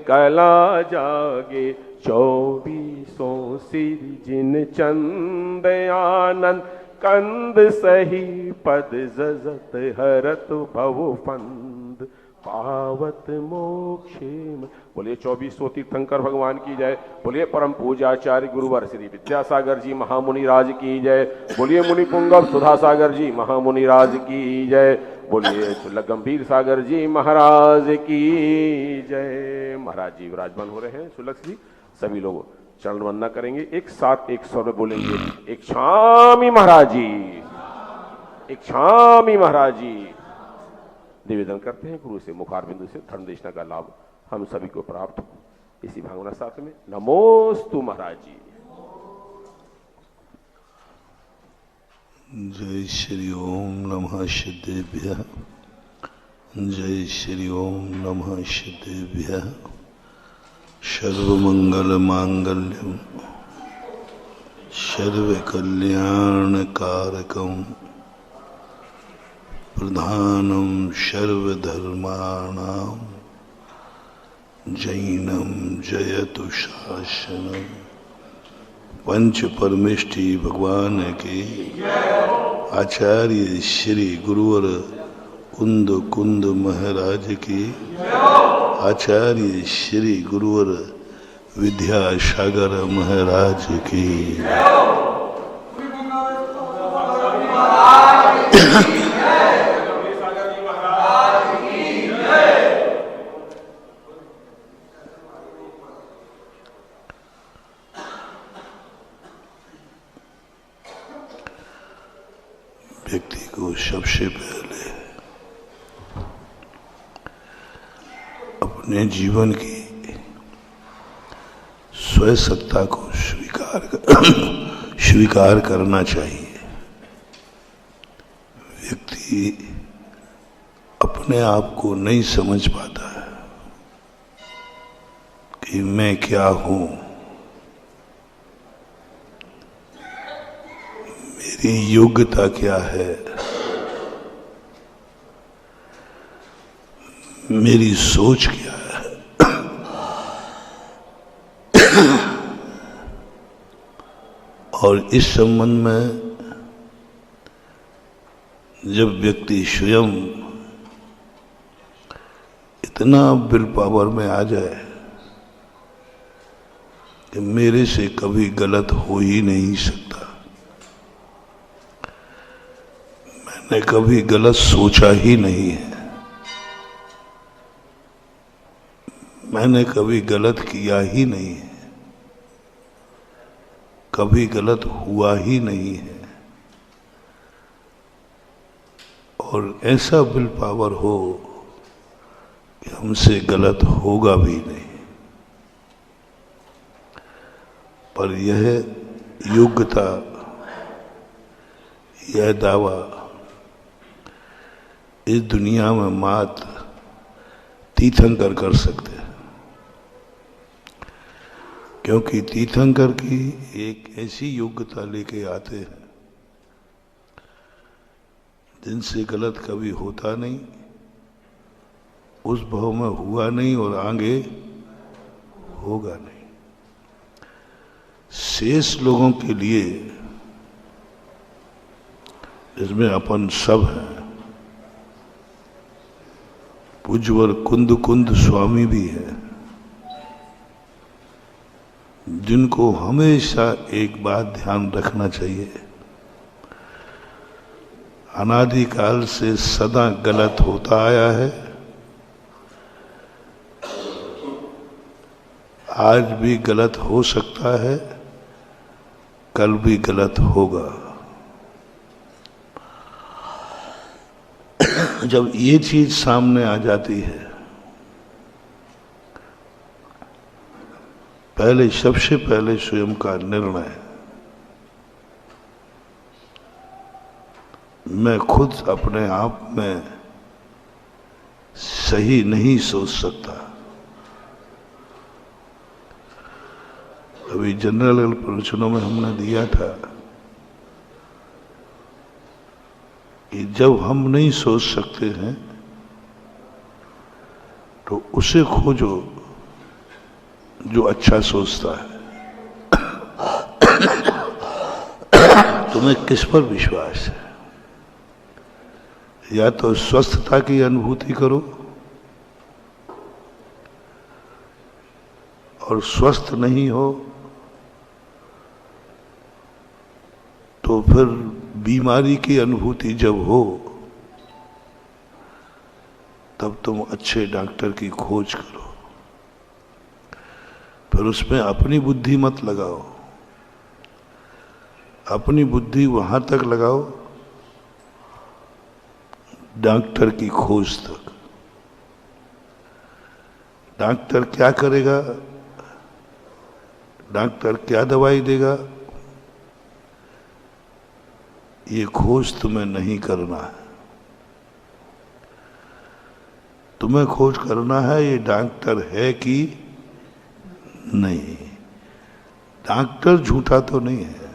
कला जागे 24 सिर जिन चंद आनंद कंद सही पद जजत हरत भव फंद पावत मोक्षेम। बोलिए 2400 तीर्थंकर भगवान की जय। बोलिए परम पूज्याचार्य गुरुवर श्री विद्यासागर जी महामुनि राज की जय। बोलिए मुनि पुंगव सुधा सागर जी महामुनि राज की जय। बोलिए चुल्लक गंभीर सागर जी महाराज की जय। महाराज जी विराजमान हो रहे हैं। चुल्लक जी सभी लोग चरण वंदना करेंगे। एक साथ एक स्वर में बोलेंगे, एक स्वामी महाराज जी, एक स्वामी महाराज जी। निवेदन करते हैं गुरु से मुखार बिंदु से धर्म देशना का लाभ हम सभी को प्राप्त हो, इसी भावना साथ में नमोस्तु महाराज जी। जय श्री ओम नमः सिद्धेभ्यः। जय श्री ओम नमः सिद्धेभ्यः। सर्वमंगल मांगल्यम सर्वकल्याण कारकम प्रधानम सर्वधर्माणां जैनम जयतु शासनम। पंच परमेष्टि भगवान के आचार्य श्री गुरुवर कुंद कुंद महाराज की, आचार्य श्री गुरुवर विद्यासागर महाराज की। व्यक्ति को सबसे पहले अपने जीवन की स्वसत्ता को स्वीकार करना चाहिए। व्यक्ति अपने आप को नहीं समझ पाता है कि मैं क्या हूं, मेरी योग्यता क्या है, मेरी सोच क्या है। और इस संबंध में जब व्यक्ति स्वयं इतना विल पावर में आ जाए कि मेरे से कभी गलत हो ही नहीं सकता, मैंने कभी गलत सोचा ही नहीं है, मैंने कभी गलत किया ही नहीं है, कभी गलत हुआ ही नहीं है, और ऐसा विल पावर हो कि हमसे गलत होगा भी नहीं। पर यह योग्यता, यह दावा इस दुनिया में मात्र तीर्थंकर कर सकते हैं, क्योंकि तीर्थंकर की एक ऐसी योग्यता लेके आते हैं जिनसे गलत कभी होता नहीं, उस भाव में हुआ नहीं और आगे होगा नहीं। शेष लोगों के लिए, इसमें अपन सब हैं, पूज्यवर कुंद कुंद स्वामी भी है, जिनको हमेशा एक बात ध्यान रखना चाहिए, अनादिकाल से सदा गलत होता आया है, आज भी गलत हो सकता है, कल भी गलत होगा। जब ये चीज सामने आ जाती है, पहले सबसे पहले स्वयं का निर्णय, मैं खुद अपने आप में सही नहीं सोच सकता। अभी जनरल प्रवचनों में हमने दिया था कि जब हम नहीं सोच सकते हैं तो उसे खोजो जो अच्छा सोचता है। तुम्हें किस पर विश्वास है? या तो स्वस्थता की अनुभूति करो, और स्वस्थ नहीं हो तो फिर बीमारी की अनुभूति जब हो तब तुम अच्छे डॉक्टर की खोज करो। फिर उसमें अपनी बुद्धि मत लगाओ, अपनी बुद्धि वहां तक लगाओ डॉक्टर की खोज तक। डॉक्टर क्या करेगा, डॉक्टर क्या दवाई देगा, ये खोज तुम्हें नहीं करना है। तुम्हें खोज करना है ये डॉक्टर है कि नहीं। डॉक्टर झूठा तो नहीं है,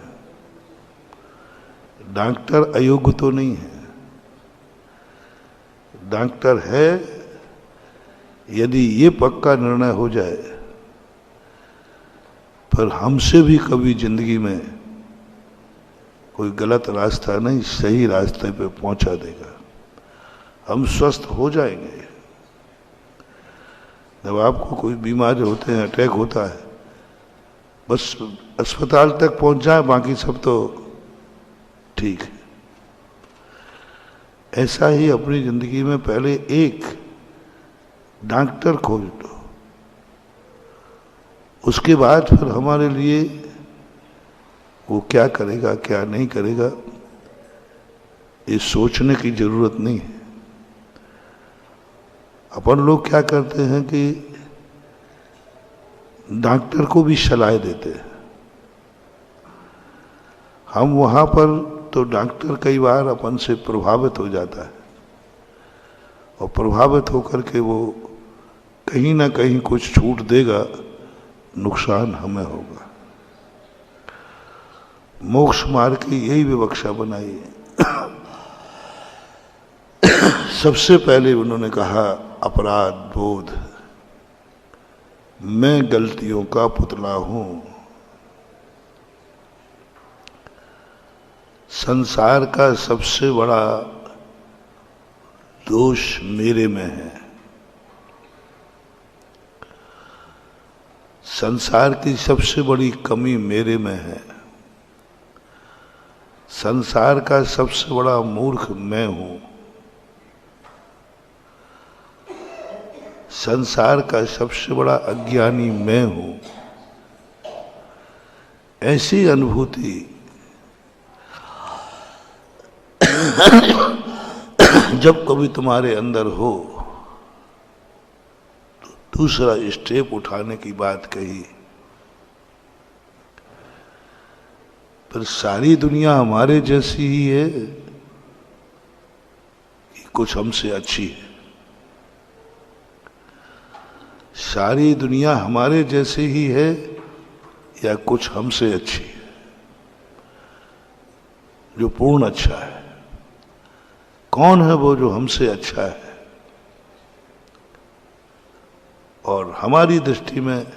डॉक्टर अयोग्य तो नहीं है। डॉक्टर है यदि ये पक्का निर्णय हो जाए, पर हमसे भी कभी जिंदगी में कोई गलत रास्ता नहीं, सही रास्ते पे पहुंचा देगा। हम स्वस्थ हो जाएंगे। जब आपको कोई बीमारी होते हैं, अटैक होता है, बस अस्पताल तक पहुंच जाए, बाकी सब तो ठीक है। ऐसा ही अपनी जिंदगी में पहले एक डॉक्टर खोज लो, उसके बाद फिर हमारे लिए वो क्या करेगा क्या नहीं करेगा ये सोचने की जरूरत नहीं है। अपन लोग क्या करते हैं कि डॉक्टर को भी सलाह देते हैं। हम वहां पर तो डॉक्टर कई बार अपन से प्रभावित हो जाता है, और प्रभावित होकर के वो कहीं ना कहीं कुछ छूट देगा, नुकसान हमें होगा। मोक्ष मार्ग की यही विवक्षा बनाई है। सबसे पहले उन्होंने कहा अपराध बोध, मैं गलतियों का पुतला हूं। संसार का सबसे बड़ा दोष मेरे में है। संसार की सबसे बड़ी कमी मेरे में है। संसार का सबसे बड़ा मूर्ख मैं हूं। संसार का सबसे बड़ा अज्ञानी मैं हूं। ऐसी अनुभूति जब कभी तुम्हारे अंदर हो तो दूसरा स्टेप उठाने की बात कही। पर सारी दुनिया हमारे जैसी ही है कि कुछ हमसे अच्छी है? सारी दुनिया हमारे जैसे ही है या कुछ हमसे अच्छी है? जो पूर्ण अच्छा है, कौन है वो जो हमसे अच्छा है? और हमारी दृष्टि में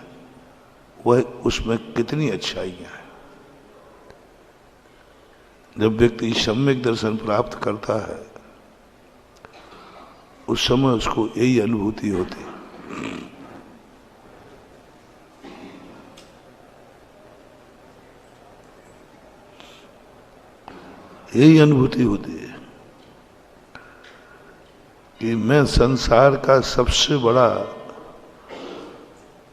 वह उसमें कितनी अच्छाइयां हैं? जब व्यक्ति सम्यक दर्शन प्राप्त करता है उस समय उसको यही अनुभूति होती है। यही अनुभूति होती है कि मैं संसार का सबसे बड़ा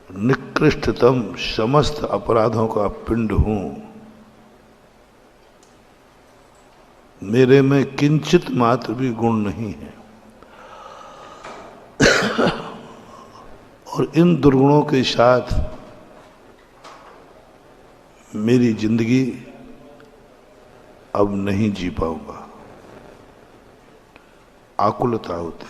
निकृष्टतम समस्त अपराधों का पिंड हूं। मेरे में किंचित मात्र भी गुण नहीं है, और इन दुर्गुणों के साथ मेरी जिंदगी अब नहीं जी पाऊंगा। आकुलता होती।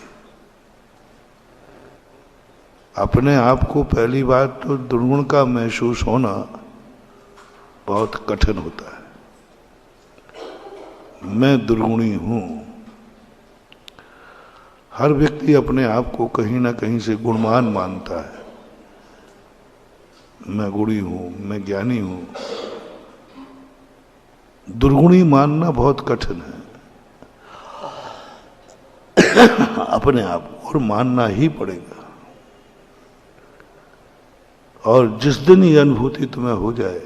अपने आप को पहली बार तो दुर्गुण का महसूस होना बहुत कठिन होता है। मैं दुर्गुणी हूं। हर व्यक्ति अपने आप को कहीं ना कहीं से गुणवान मानता है, मैं गुणी हूं, मैं ज्ञानी हूं। दुर्गुणी मानना बहुत कठिन है अपने आप को, और मानना ही पड़ेगा। और जिस दिन ये अनुभूति तुम्हें हो जाए,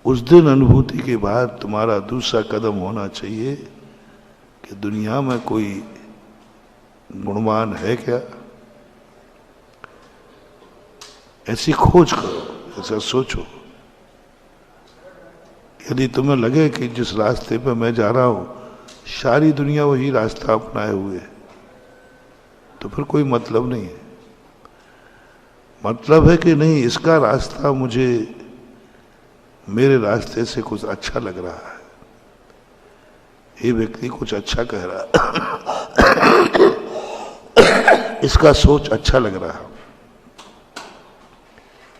उस दिन अनुभूति के बाद तुम्हारा दूसरा कदम होना चाहिए कि दुनिया में कोई गुणवान है क्या, ऐसी खोज करो, ऐसा सोचो। यदि तुम्हें लगे कि जिस रास्ते पे मैं जा रहा हूं सारी दुनिया वही रास्ता अपनाए हुए है, तो फिर कोई मतलब नहीं है। मतलब है कि नहीं, इसका रास्ता मुझे मेरे रास्ते से कुछ अच्छा लग रहा है, ये व्यक्ति कुछ अच्छा कह रहा है इसका सोच अच्छा लग रहा है,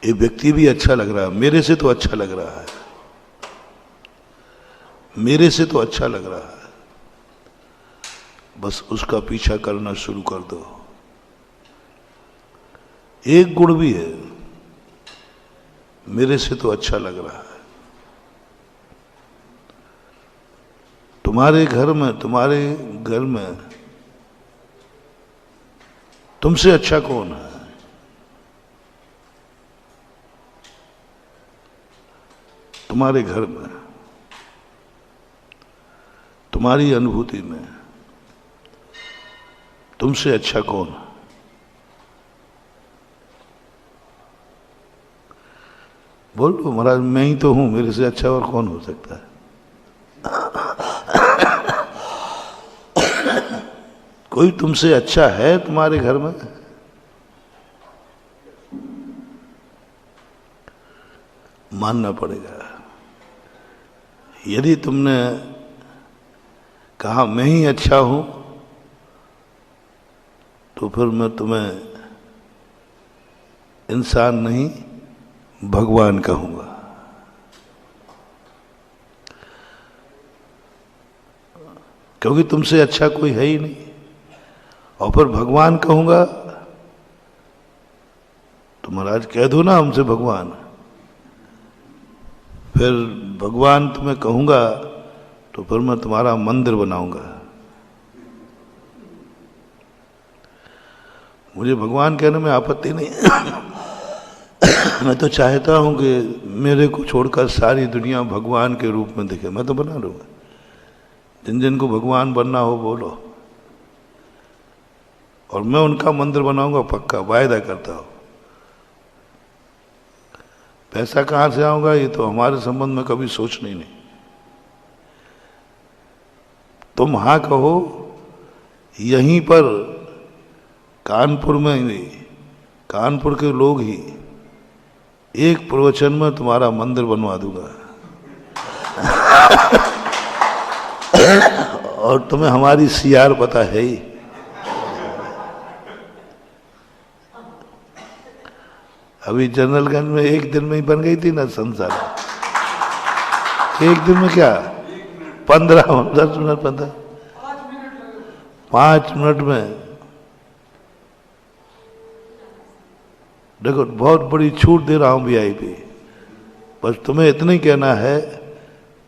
ये व्यक्ति भी अच्छा लग रहा है, मेरे से तो अच्छा लग रहा है, मेरे से तो अच्छा लग रहा है। बस उसका पीछा करना शुरू कर दो। एक गुण भी है, मेरे से तो अच्छा लग रहा है। तुम्हारे घर में तुमसे अच्छा कौन है? तुम्हारे घर में, तुम्हारी अनुभूति में तुमसे अच्छा कौन है? बोल दो, महाराज मैं ही तो हूं, मेरे से अच्छा और कौन हो सकता है? कोई तुमसे अच्छा है तुम्हारे घर में? मानना पड़ेगा। यदि तुमने कहा मैं ही अच्छा हूं, तो फिर मैं तुम्हें इंसान नहीं भगवान कहूंगा। क्योंकि तुमसे अच्छा कोई है ही नहीं। और फिर भगवान कहूंगा तो महाराज कह दो ना हमसे भगवान। फिर भगवान तुम्हें कहूंगा तो फिर मैं तुम्हारा मंदिर बनाऊंगा। मुझे भगवान कहने में आपत्ति नहीं मैं तो चाहता हूं कि मेरे को छोड़कर सारी दुनिया भगवान के रूप में दिखे। मैं तो बना लूंगा। जिन जिन को भगवान बनना हो बोलो, और मैं उनका मंदिर बनाऊंगा, पक्का वायदा करता हूं। पैसा कहां से आऊंगा ये तो हमारे संबंध में कभी सोचना ही नहीं। तुम हां कहो, यहीं पर कानपुर में ही, कानपुर के लोग ही एक प्रवचन में तुम्हारा मंदिर बनवा दूंगा और तुम्हें हमारी सीआर पता है ही। अभी जनरलगंज में एक दिन में ही बन गई थी ना संसार। एक दिन में क्या 10 मिनट 5 मिनट में। देखो बहुत बड़ी छूट दे रहा हूं वीआईपी। बस तुम्हें इतना ही कहना है,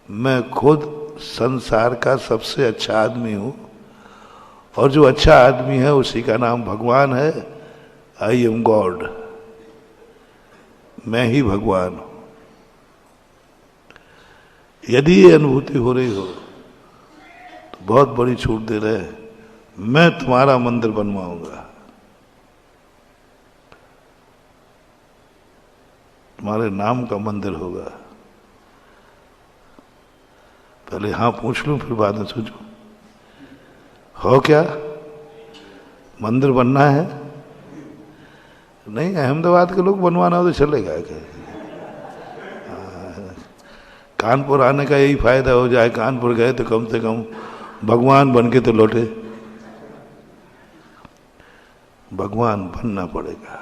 मैं खुद संसार का सबसे अच्छा आदमी हूं, और जो अच्छा आदमी है उसी का नाम भगवान है। I am God. मैं ही भगवान हूं। यदि ये अनुभूति हो रही हो तो बहुत बड़ी छूट दे रहे हैं। मैं तुम्हारा मंदिर बनवाऊंगा, तुम्हारे नाम का मंदिर होगा। पहले हाँ पूछ लूं, फिर बाद में सोचूं। हो क्या मंदिर बनना है? नहीं, अहमदाबाद के लोग बनवाना हो तो चलेगा क्या? कानपुर आने का यही फायदा हो जाए, कानपुर गए तो कम से कम भगवान बन के तो लौटे। भगवान बनना पड़ेगा।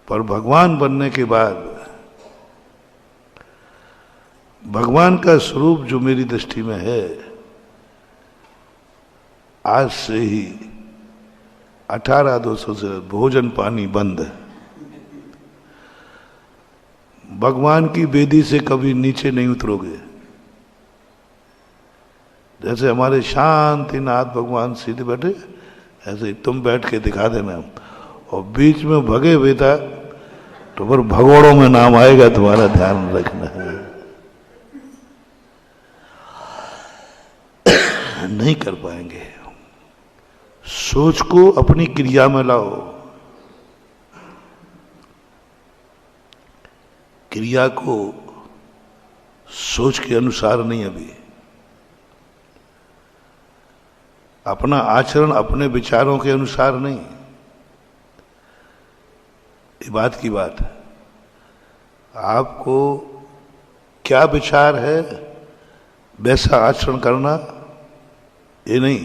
पर भगवान बनने के बाद भगवान का स्वरूप जो मेरी दृष्टि में है, आज से ही 18-200 से भोजन पानी बंद है। भगवान की वेदी से कभी नीचे नहीं उतरोगे। जैसे हमारे शांतिनाथ भगवान सीधे बैठे, ऐसे ही तुम बैठ के दिखा देना, और बीच में भगे हुए था तो फिर भगोड़ों में नाम आएगा, तुम्हारा ध्यान रखना है। नहीं कर पाएंगे। सोच को अपनी क्रिया में लाओ। क्रिया को सोच के अनुसार नहीं, अभी अपना आचरण अपने विचारों के अनुसार नहीं। ये बात की बात है। आपको क्या विचार है वैसा आचरण करना, ये नहीं।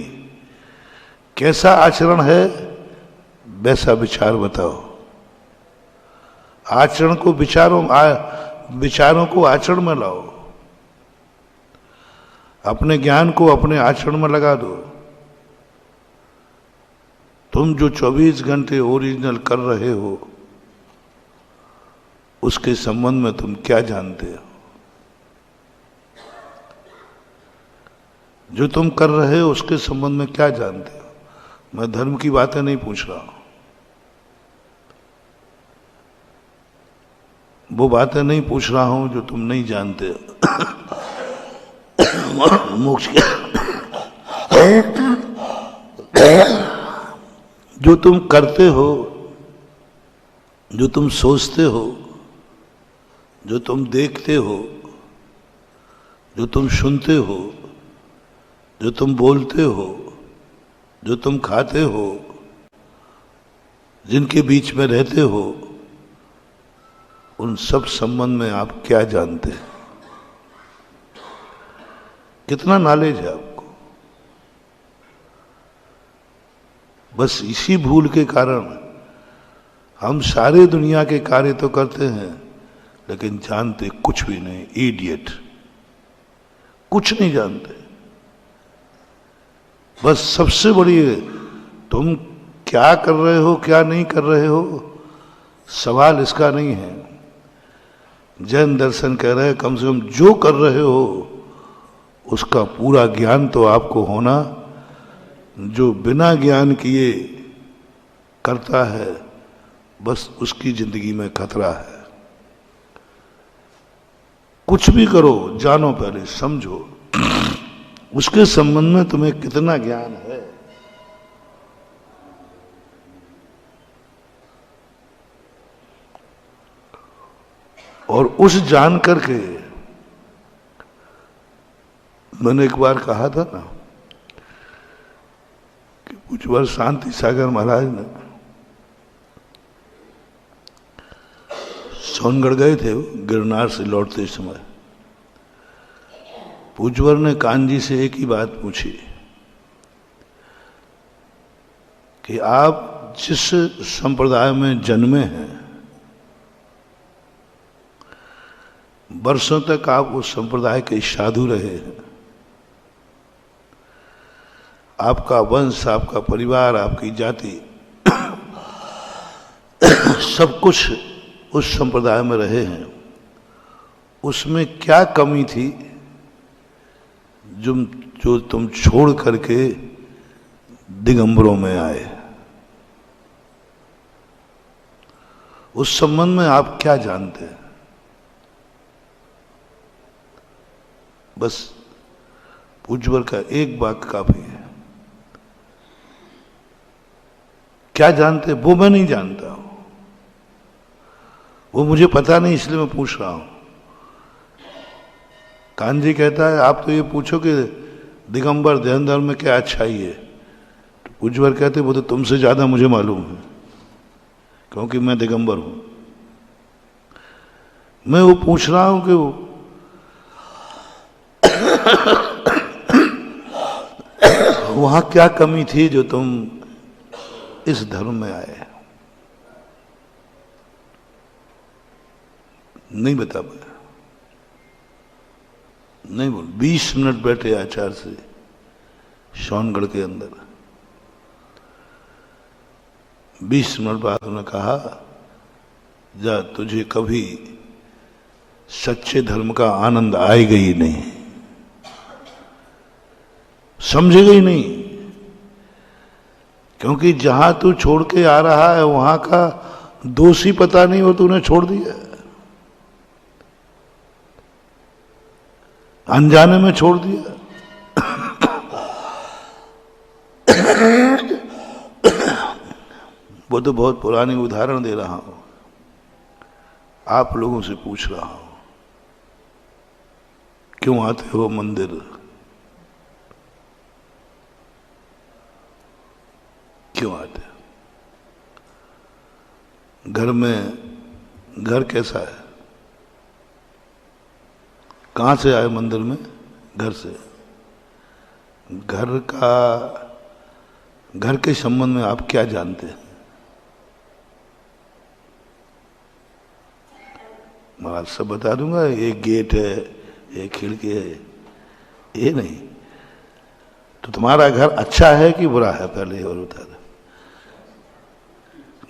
कैसा आचरण है वैसा विचार बताओ। आचरण को विचारों को आचरण में लाओ। अपने ज्ञान को अपने आचरण में लगा दो। तुम जो 24 घंटे ओरिजिनल कर रहे हो उसके संबंध में तुम क्या जानते हो? जो तुम कर रहे हो उसके संबंध में क्या जानते हो? मैं धर्म की बातें नहीं पूछ रहा हूं, वो बातें नहीं पूछ रहा हूं जो तुम नहीं जानते हो। मोक्ष जो तुम करते हो, जो तुम सोचते हो, जो तुम देखते हो, जो तुम सुनते हो, जो तुम बोलते हो, जो तुम खाते हो, जिनके बीच में रहते हो, उन सब संबंध में आप क्या जानते हैं? कितना नॉलेज है आपको? बस इसी भूल के कारण हम सारे दुनिया के कार्य तो करते हैं लेकिन जानते कुछ भी नहीं। इडियट, कुछ नहीं जानते। बस सबसे बड़ी तुम क्या कर रहे हो क्या नहीं कर रहे हो, सवाल इसका नहीं है। जैन दर्शन कह रहे हैं कम से कम जो कर रहे हो उसका पूरा ज्ञान तो आपको होना। जो बिना ज्ञान किए करता है बस उसकी जिंदगी में खतरा है। कुछ भी करो जानो, पहले समझो उसके संबंध में तुम्हें कितना ज्ञान है। और उस जान करके, मैंने एक बार कहा था ना कि कुछ बार शांति सागर महाराज ने सोनगढ़ गए थे, गिरनार से लौटते समय पूजवर ने कान जी से एक ही बात पूछी कि आप जिस संप्रदाय में जन्मे हैं, वर्षों तक आप उस संप्रदाय के साधु रहे हैं, आपका वंश, आपका परिवार, आपकी जाति सब कुछ उस संप्रदाय में रहे हैं, उसमें क्या कमी थी जो तुम छोड़ करके दिगंबरों में आए? उस संबंध में आप क्या जानते हैं? बस पूज्यवर का एक वाक्य काफी है। क्या जानते वो मैं नहीं जानता हूं, वो मुझे पता नहीं, इसलिए मैं पूछ रहा हूं। कान्जी कहता है आप तो ये पूछो कि दिगंबर जैन धर्म में क्या अच्छाई है, तो पूज्यवर कहते वो तो तुमसे ज्यादा मुझे मालूम है क्योंकि मैं दिगंबर हूं। मैं वो पूछ रहा हूं कि वो वहां क्या कमी थी जो तुम इस धर्म में आए? नहीं बता पाया, नहीं बोल। 20 मिनट बैठे आचार्य से सोनगढ़ के अंदर। 20 मिनट बाद उन्होंने कहा जा तुझे कभी सच्चे धर्म का आनंद आएगा ही नहीं, समझेगा ही नहीं। क्योंकि जहां तू छोड़ के आ रहा है वहां का दोषी पता नहीं और तूने छोड़ दिया, अनजाने में छोड़ दिया। वो तो बहुत पुरानी उदाहरण दे रहा हूं, आप लोगों से पूछ रहा हूं, क्यों आते हो मंदिर? क्यों आते हो? घर में, घर कैसा है? कहां से आए मंदिर में? घर से। घर के संबंध में आप क्या जानते हैं? महाराज सब बता दूंगा, एक गेट है, एक खिड़की है, ये नहीं। तो तुम्हारा घर अच्छा है कि बुरा है, पहले और बता दो।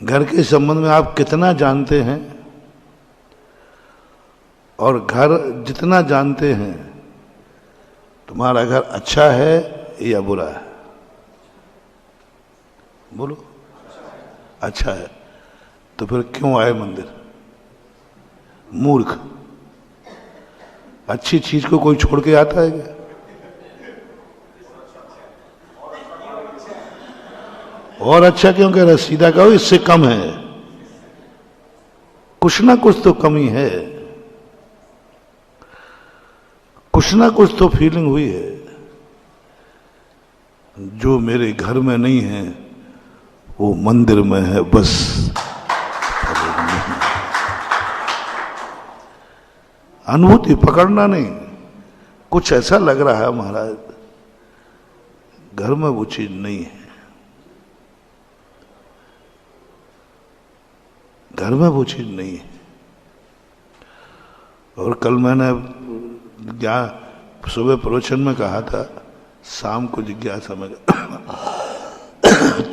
घर के संबंध में आप कितना जानते हैं, और घर जितना जानते हैं, तुम्हारा घर अच्छा है या बुरा है? बोलो। अच्छा है। तो फिर क्यों आए मंदिर? मूर्ख। अच्छी चीज को कोई छोड़ के आता है क्या? और अच्छा क्यों कह रहा है? सीधा कहो इससे कम है, कुछ ना कुछ तो कमी है, कुछ ना कुछ तो फीलिंग हुई है जो मेरे घर में नहीं है, वो मंदिर में है। बस अनुभूति पकड़ना नहीं, कुछ ऐसा लग रहा है महाराज घर में वो चीज नहीं है, घर में वो चीज नहीं है। और कल मैंने सुबह प्रवचन में कहा था, शाम को जिज्ञासा में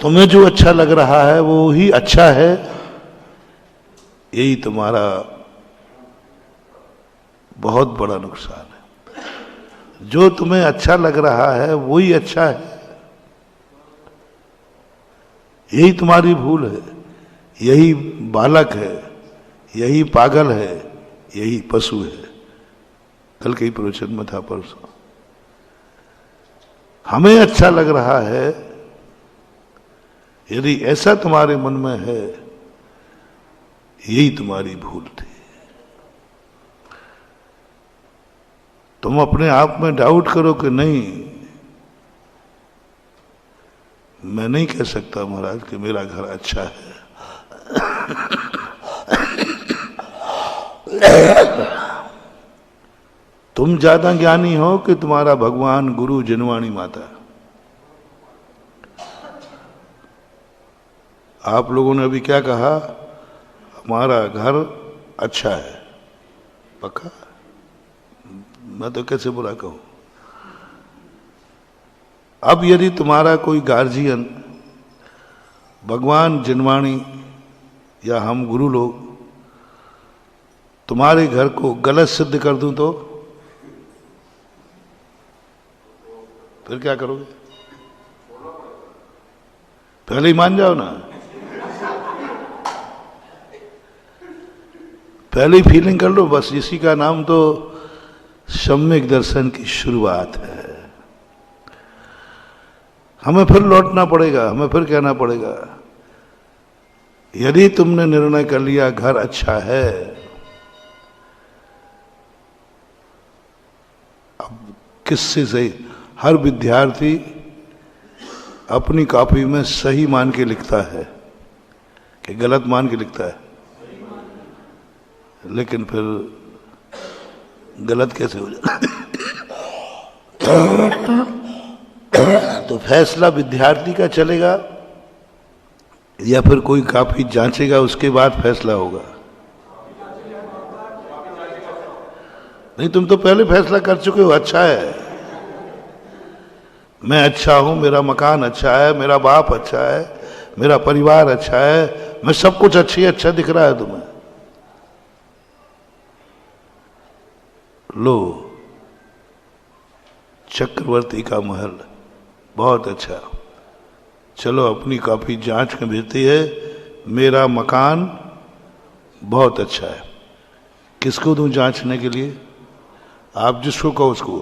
तुम्हें जो अच्छा लग रहा है वो ही अच्छा है, यही तुम्हारा बहुत बड़ा नुकसान है। जो तुम्हें अच्छा लग रहा है वही अच्छा है, यही तुम्हारी भूल है, यही बालक है, यही पागल है, यही पशु है। कल के ही प्रवचन में था, परसों। हमें अच्छा लग रहा है, यदि ऐसा तुम्हारे मन में है, यही तुम्हारी भूल थी। तुम अपने आप में डाउट करो कि नहीं, मैं नहीं कह सकता महाराज कि मेरा घर अच्छा है। तुम ज्यादा ज्ञानी हो कि तुम्हारा भगवान गुरु जिनवाणी माता? आप लोगों ने अभी क्या कहा? हमारा घर अच्छा है। पक्का? मैं तो कैसे बुरा कहूं? अब यदि तुम्हारा कोई गार्जियन, भगवान जिनवाणी या हम गुरु लोग तुम्हारे घर को गलत सिद्ध कर दूं तो फिर क्या करोगे? पहले ही मान जाओ ना, पहले ही फीलिंग कर लो। बस इसी का नाम तो सम्यक दर्शन की शुरुआत है। हमें फिर लौटना पड़ेगा, हमें फिर कहना पड़ेगा, यदि तुमने निर्णय कर लिया घर अच्छा है, अब किससे सही? हर विद्यार्थी अपनी कॉपी में सही मान के लिखता है कि गलत मान के लिखता है? लेकिन फिर गलत कैसे हो जाता? तो फैसला विद्यार्थी का चलेगा या फिर कोई कॉपी जांचेगा उसके बाद फैसला होगा? नहीं, तुम तो पहले फैसला कर चुके हो, अच्छा है, मैं अच्छा हूं, मेरा मकान अच्छा है, मेरा बाप अच्छा है, मेरा परिवार अच्छा है, मैं सब कुछ अच्छा दिख रहा है तुम्हें। लो चक्रवर्ती का महल बहुत अच्छा, चलो अपनी कॉपी जांच के भेजती है, मेरा मकान बहुत अच्छा है। किसको दूं जांचने के लिए? आप जिसको कहो उसको,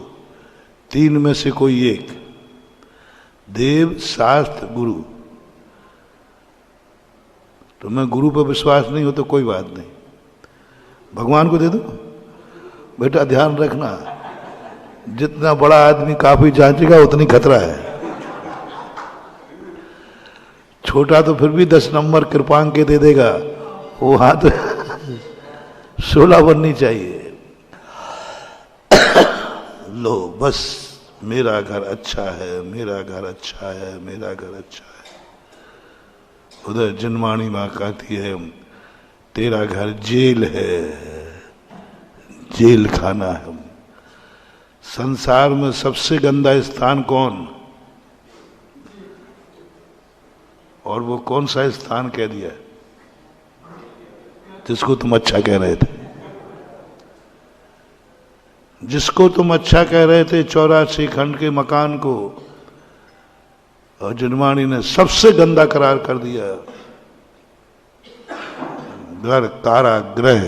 तीन में से कोई एक, देव शास्त्र गुरु। तो मैं गुरु पर विश्वास नहीं हो तो कोई बात नहीं, भगवान को दे दो। बेटा ध्यान रखना, जितना बड़ा आदमी काफी जांचेगा उतनी खतरा है। छोटा तो फिर भी 10 नंबर कृपांक के दे देगा, वो हाथ 16 बननी चाहिए। लो बस मेरा घर अच्छा है, मेरा घर अच्छा है, मेरा घर अच्छा है। उधर जनवाणी माँ कहती है तेरा घर जेल है, जेल खाना है। संसार में सबसे गंदा स्थान कौन? और वो कौन सा स्थान कह दिया जिसको तुम अच्छा कह रहे थे? जिसको तुम अच्छा कह रहे थे 84 खंड के मकान को, और जनवाणी ने सबसे गंदा करार कर दिया। घर कारागृह,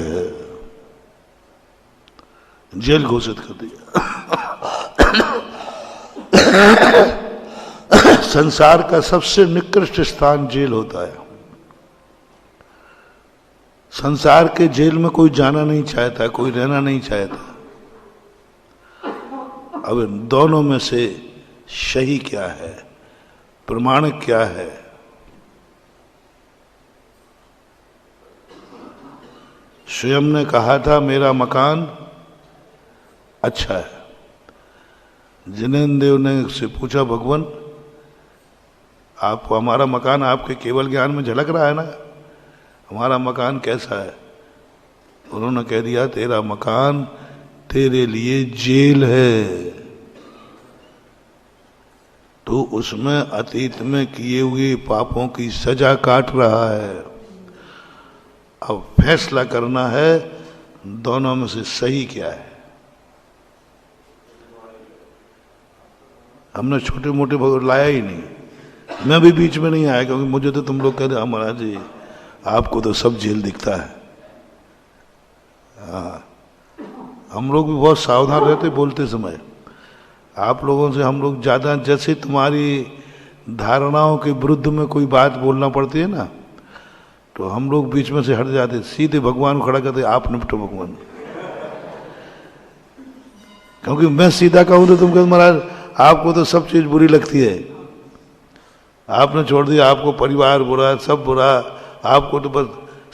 जेल घोषित कर दिया। संसार का सबसे निकृष्ट स्थान जेल होता है। संसार के जेल में कोई जाना नहीं चाहता, कोई रहना नहीं चाहता। अब इन दोनों में से सही क्या है, प्रमाणिक क्या है? स्वयं ने कहा था मेरा मकान अच्छा है। जिनेन्द्र देव ने उससे पूछा भगवान आपको हमारा मकान आपके केवल ज्ञान में झलक रहा है ना, हमारा मकान कैसा है? उन्होंने कह दिया तेरा मकान तेरे लिए जेल है, तो उसमें अतीत में किए हुए पापों की सजा काट रहा है। अब फैसला करना है दोनों में से सही क्या है। हमने छोटे मोटे भगवान लाया ही नहीं, मैं भी बीच में नहीं आया, क्योंकि मुझे तो तुम लोग कहते हैं महाराज जी आपको तो सब जेल दिखता है। हाँ, हम लोग भी बहुत सावधान रहते बोलते समय। आप लोगों से हम लोग ज्यादा, जैसे तुम्हारी धारणाओं के विरुद्ध में कोई बात बोलना पड़ती है ना, तो हम लोग बीच में से हट जाते, सीधे भगवान को खड़ा करते आप निपटो भगवान। क्योंकि मैं सीधा कहूं तो तुम कहते महाराज आपको तो सब चीज बुरी लगती है, आपने छोड़ दिया, आपको परिवार बुरा, सब बुरा, आपको तो बस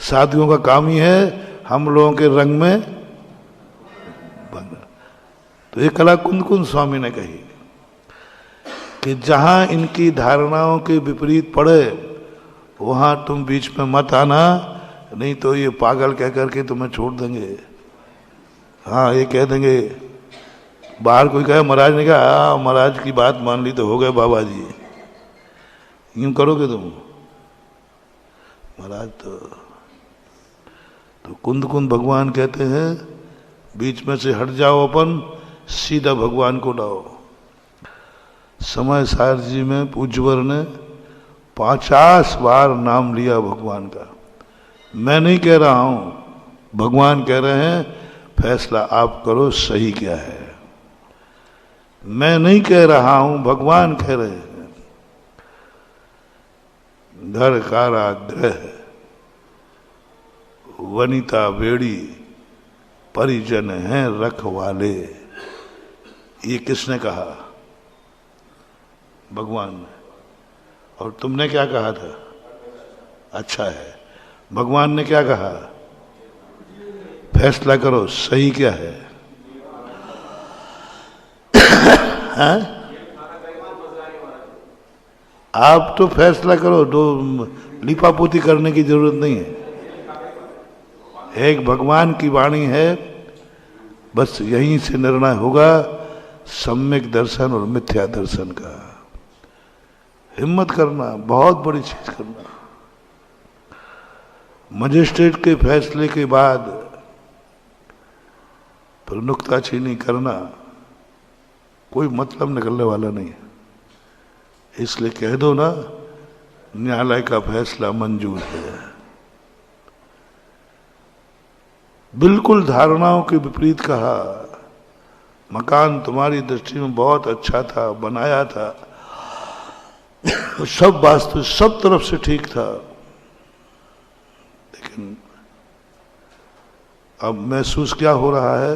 शादियों का काम ही है हम लोगों के रंग में बंद। तो ये कला कुंद स्वामी ने कही कि जहां इनकी धारणाओं के विपरीत पड़े वहां तुम बीच में मत आना, नहीं तो ये पागल कह करके तुम्हें छोड़ देंगे। हाँ, ये कह देंगे, बाहर कोई कहे महाराज ने कहा महाराज की बात मान ली तो हो गए बाबा जी, यूं करोगे तुम महाराज? तो कुंद भगवान कहते हैं बीच में से हट जाओ, अपन सीधा भगवान को लाओ। समय सार जी में पूज्यवर ने 50 बार नाम लिया भगवान का। मैं नहीं कह रहा हूं, भगवान कह रहे हैं फैसला आप करो सही क्या है। मैं नहीं कह रहा हूं, भगवान कह रहे हैं। घर कारागृह, वनिता बेड़ी, परिजन हैं रखवाले। ये किसने कहा? भगवान ने। और तुमने क्या कहा था? अच्छा है। भगवान ने क्या कहा? फैसला करो सही क्या है। हाँ? आप तो फैसला करो, दो लिपापोती करने की जरूरत नहीं है। एक भगवान की वाणी है, बस यहीं से निर्णय होगा सम्यक दर्शन और मिथ्या दर्शन का। हिम्मत करना, बहुत बड़ी चीज करना। मजिस्ट्रेट के फैसले के बाद पर नुक्ताचीनी करना कोई मतलब निकलने वाला नहीं है। इसलिए कह दो ना, न्यायालय का फैसला मंजूर है। बिल्कुल धारणाओं के विपरीत कहा, मकान तुम्हारी दृष्टि में बहुत अच्छा था, बनाया था, सब वास्तु सब तरफ से ठीक था, लेकिन अब महसूस क्या हो रहा है,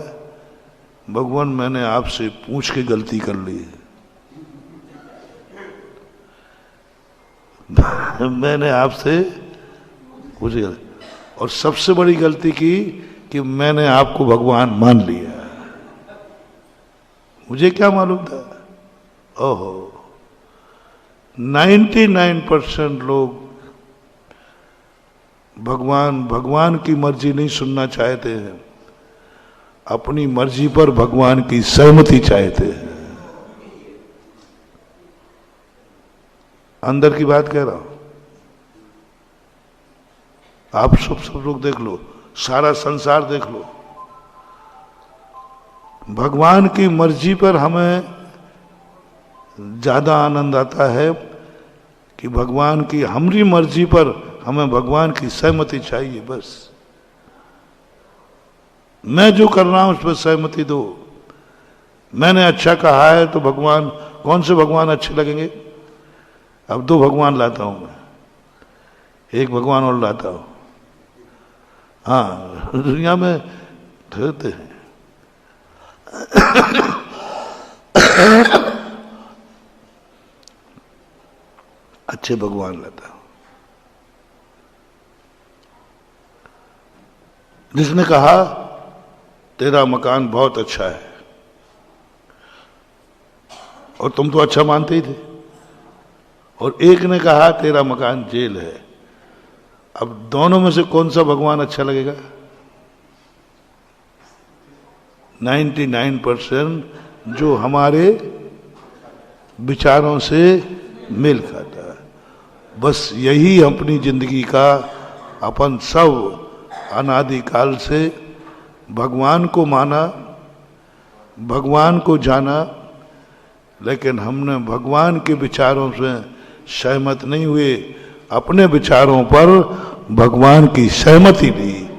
भगवान मैंने आपसे पूछ के गलती कर ली है। मैंने आपसे पूछ के, और सबसे बड़ी गलती की कि मैंने आपको भगवान मान लिया। मुझे क्या मालूम था। ओहो, 99% लोग भगवान की मर्जी नहीं सुनना चाहते हैं, अपनी मर्जी पर भगवान की सहमति चाहते हैं। अंदर की बात कह रहा हूं, आप सब लोग देख लो, सारा संसार देख लो, भगवान की मर्जी पर हमें ज्यादा आनंद आता है कि भगवान की हमारी मर्जी पर हमें भगवान की सहमति चाहिए। बस मैं जो कर रहा हूं उस पर सहमति दो। मैंने अच्छा कहा है तो भगवान, कौन से भगवान अच्छे लगेंगे। अब 2 भगवान लाता हूं मैं, एक भगवान और लाता हूं। हाँ, दुनिया में रहते हैं अच्छे भगवान लाता हूं। जिसने कहा तेरा मकान बहुत अच्छा है, और तुम तो अच्छा मानते ही थे, और एक ने कहा तेरा मकान जेल है। अब दोनों में से कौन सा भगवान अच्छा लगेगा। 99% जो हमारे विचारों से मेल खाता है। बस यही अपनी जिंदगी का, अपन सब अनादिकाल से भगवान को माना, भगवान को जाना, लेकिन हमने भगवान के विचारों से सहमत नहीं हुए, अपने विचारों पर भगवान की सहमति ली।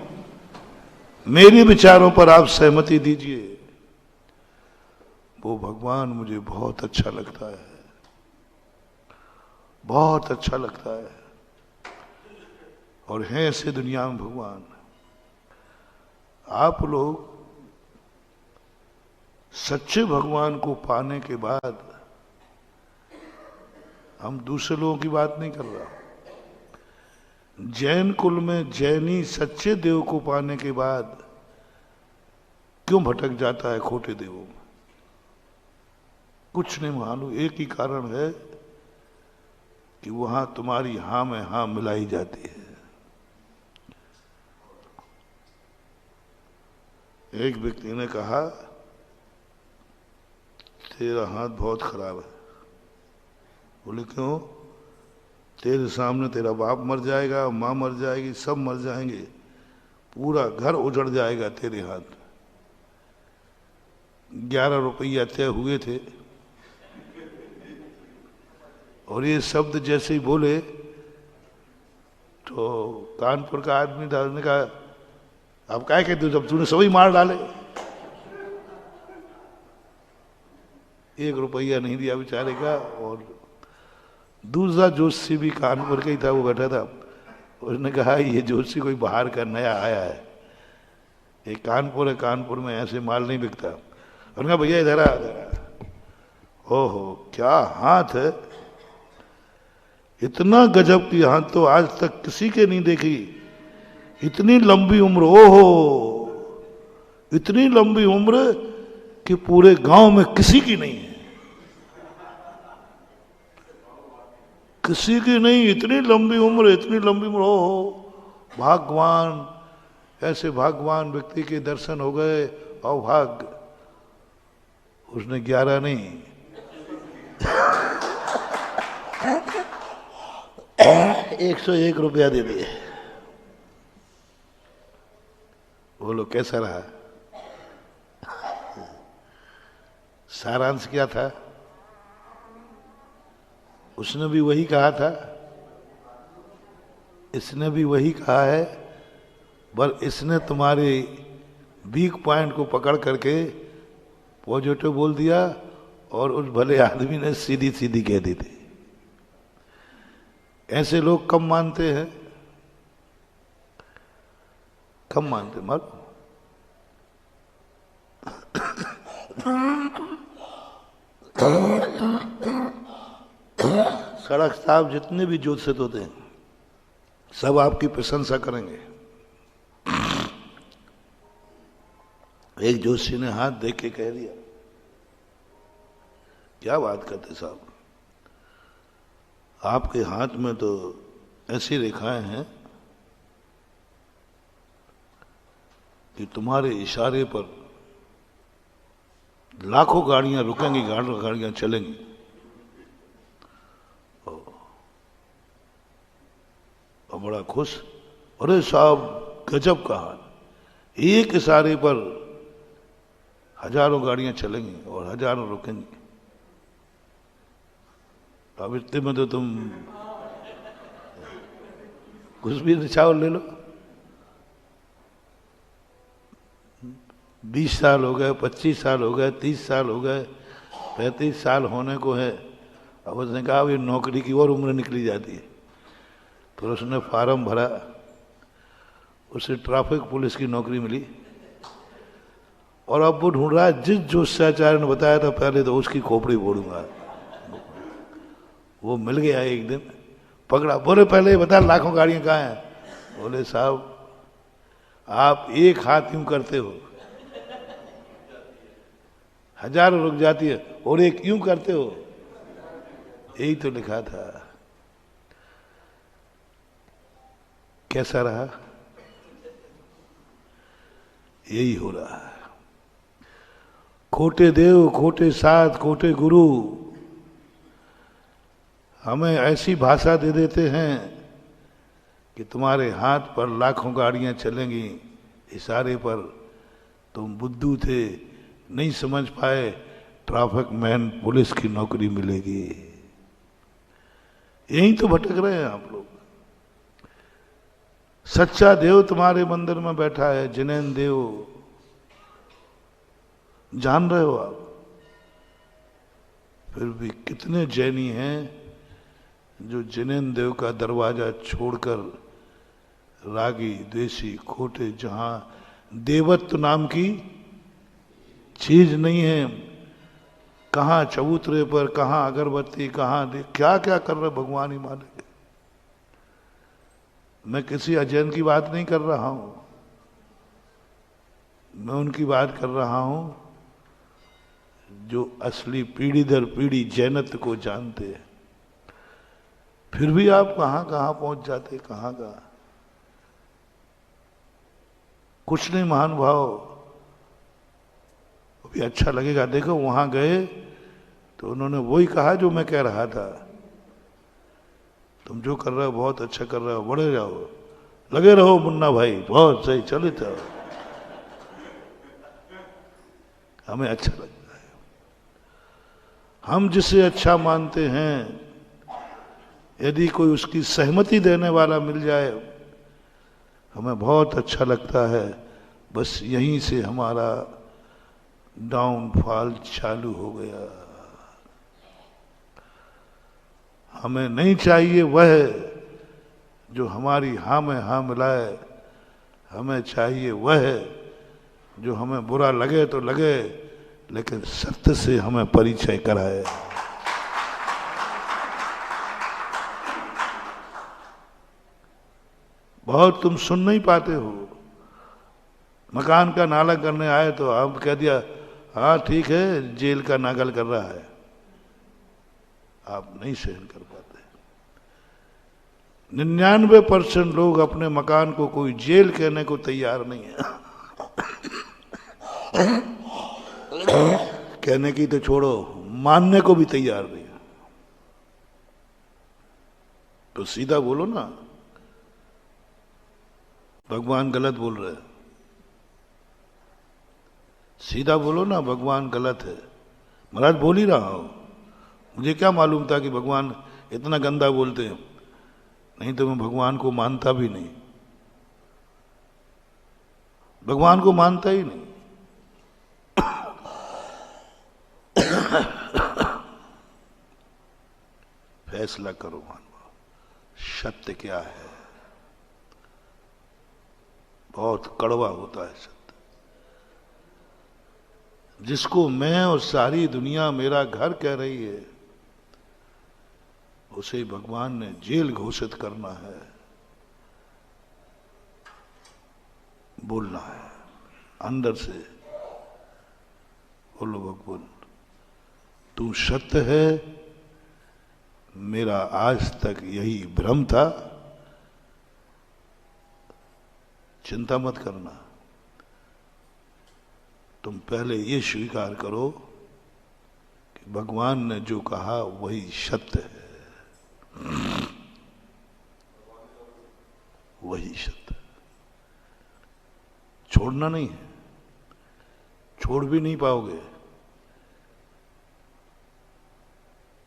मेरे विचारों पर आप सहमति दीजिए, वो भगवान मुझे बहुत अच्छा लगता है, बहुत अच्छा लगता है। और हैं ऐसे दुनिया में भगवान। आप लोग सच्चे भगवान को पाने के बाद, हम दूसरे लोगों की बात नहीं कर रहा, जैन कुल में जैनी सच्चे देव को पाने के बाद क्यों भटक जाता है खोटे देवों में। कुछ नहीं मालूम, एक ही कारण है कि वहां तुम्हारी हां में हां मिलाई जाती है। एक व्यक्ति ने कहा तेरा हाथ बहुत खराब है। बोले क्यों। तेरे सामने तेरा बाप मर जाएगा, मां मर जाएगी, सब मर जाएंगे, पूरा घर उजड़ जाएगा तेरे हाथ। 11 रुपया तय हुए थे, और ये शब्द जैसे ही बोले तो कानपुर का आदमी था, उसने कहा अब क्या कहते हो, जब तूने सभी मार डाले। 1 रुपया नहीं दिया बेचारे का। और दूसरा जोशी भी कानपुर का ही था, वो बैठा था, उसने कहा ये जोशी कोई बाहर का नया आया है, ये कानपुर है, कानपुर में ऐसे माल नहीं बिकता। उन्होंने कहा भैया इधर आ। ओहो क्या हाथ है, इतना गजब की हाथ तो आज तक किसी के नहीं देखी। इतनी लंबी उम्र, ओहो इतनी लंबी उम्र कि पूरे गांव में किसी की नहीं है, किसी की नहीं। इतनी लंबी उम्र, इतनी लंबी उम्र, ओहो भगवान। ऐसे भगवान व्यक्ति के दर्शन हो गए, अभाग्य। उसने 11 नहीं 101 रुपया दे दिए। बोलो कैसा रहा। सारांश क्या था? उसने भी वही कहा था, इसने भी वही कहा है, पर इसने तुम्हारे वीक पॉइंट को पकड़ करके पॉजिटिव बोल दिया और उस भले आदमी ने सीधी सीधी कह दी थी। ऐसे लोग कम मानते हैं, कम मानते मत। सड़क साहब जितने भी ज्योतिष होते हैं सब आपकी प्रशंसा करेंगे। एक जोशी ने हाथ देख के कह दिया, क्या बात करते साहब, आपके हाथ में तो ऐसी रेखाएं हैं कि तुम्हारे इशारे पर लाखों गाड़ियां रुकेंगी, गाड़ियां चलेंगी। और बड़ा खुश, अरे साहब गजब का हाल, एक इशारे पर हजारों गाड़ियां चलेंगी और हजारों रुकेंगी। अब इतने में तो तुम कुछ भी निछावर ले लो। 20 साल हो गए, 25 साल हो गए, 30 साल हो गए, 35 साल होने को है। अब उसने कहा ये नौकरी की और उम्र निकली जाती है। फिर उसने फार्म भरा, उसे ट्रैफिक पुलिस की नौकरी मिली और अब वो ढूंढ रहा है जिस जोशाचार्य ने बताया था पहले तो उसकी खोपड़ी फोड़ूंगा। वो मिल गया एक दिन, पकड़ा, बोले पहले बता लाखों गाड़ियां कहाँ हैं? बोले साहब आप एक हाथ यूं करते हो हजारों रुक जाती है और एक यूं करते हो, यही तो लिखा था। कैसा रहा? यही हो रहा है। खोटे देव, खोटे साध, खोटे गुरु हमें ऐसी भाषा दे देते हैं कि तुम्हारे हाथ पर लाखों गाड़ियां चलेंगी, इशारे पर तुम बुद्धू थे, नहीं समझ पाए, ट्रैफिक मैन पुलिस की नौकरी मिलेगी। यही तो भटक रहे हैं आप लोग। सच्चा देव तुम्हारे मंदिर में बैठा है, जिनेन देव, जान रहे हो आप। फिर भी कितने जैनी हैं जो जिनेन देव का दरवाजा छोड़कर रागी, द्वेषी, खोटे, जहां देवत्व नाम की चीज नहीं है, कहां चबूतरे पर, कहां अगरबत्ती, कहां क्या क्या कर रहे भगवान ही मालिक। मैं किसी अजैन की बात नहीं कर रहा हूं, मैं उनकी बात कर रहा हूं जो असली पीढ़ी दर पीढ़ी जैनत्व को जानते हैं। फिर भी आप कहां कहां पहुंच जाते, कहां कहां। कुछ नहीं महानुभाव, अभी अच्छा लगेगा। देखो वहां गए तो उन्होंने वही कहा जो मैं कह रहा था, तुम जो कर रहे हो बहुत अच्छा कर रहे हो, बढ़े जाओ, लगे रहो मुन्ना भाई, बहुत सही, चले जाओ। हमें अच्छा लगता है। हम जिसे अच्छा मानते हैं यदि कोई उसकी सहमति देने वाला मिल जाए हमें बहुत अच्छा लगता है। बस यहीं से हमारा डाउनफॉल चालू हो गया। हमें नहीं चाहिए वह जो हमारी हाँ में हाँ मिलाए, हमें चाहिए वह जो हमें बुरा लगे तो लगे लेकिन सत्य से हमें परिचय कराए। बहुत तुम सुन नहीं पाते हो। मकान का नाला करने आए तो आप कह दिया हाँ ठीक है, जेल का नागल कर रहा है। आप नहीं सहन कर पाते। 99% लोग अपने मकान को कोई जेल कहने को तैयार नहीं है। कहने की तो छोड़ो, मानने को भी तैयार नहीं है। तो सीधा बोलो ना, भगवान गलत बोल रहे हैं। सीधा बोलो ना, भगवान गलत है। महाराज बोल ही रहा हूं, मुझे क्या मालूम था कि भगवान इतना गंदा बोलते हैं, नहीं तो मैं भगवान को मानता भी नहीं, भगवान को मानता ही नहीं। फैसला करो मानव, सत्य क्या है। बहुत कड़वा होता है सत्य, जिसको मैं और सारी दुनिया मेरा घर कह रही है, उसे भगवान ने जेल घोषित करना है, बोलना है अंदर से। बोलो भगवान तू सत्य है, मेरा आज तक यही भ्रम था, चिंता मत करना, तुम पहले ये स्वीकार करो कि भगवान ने जो कहा वही सत्य है, वही सत्य। छोड़ना नहीं है, छोड़ भी नहीं पाओगे,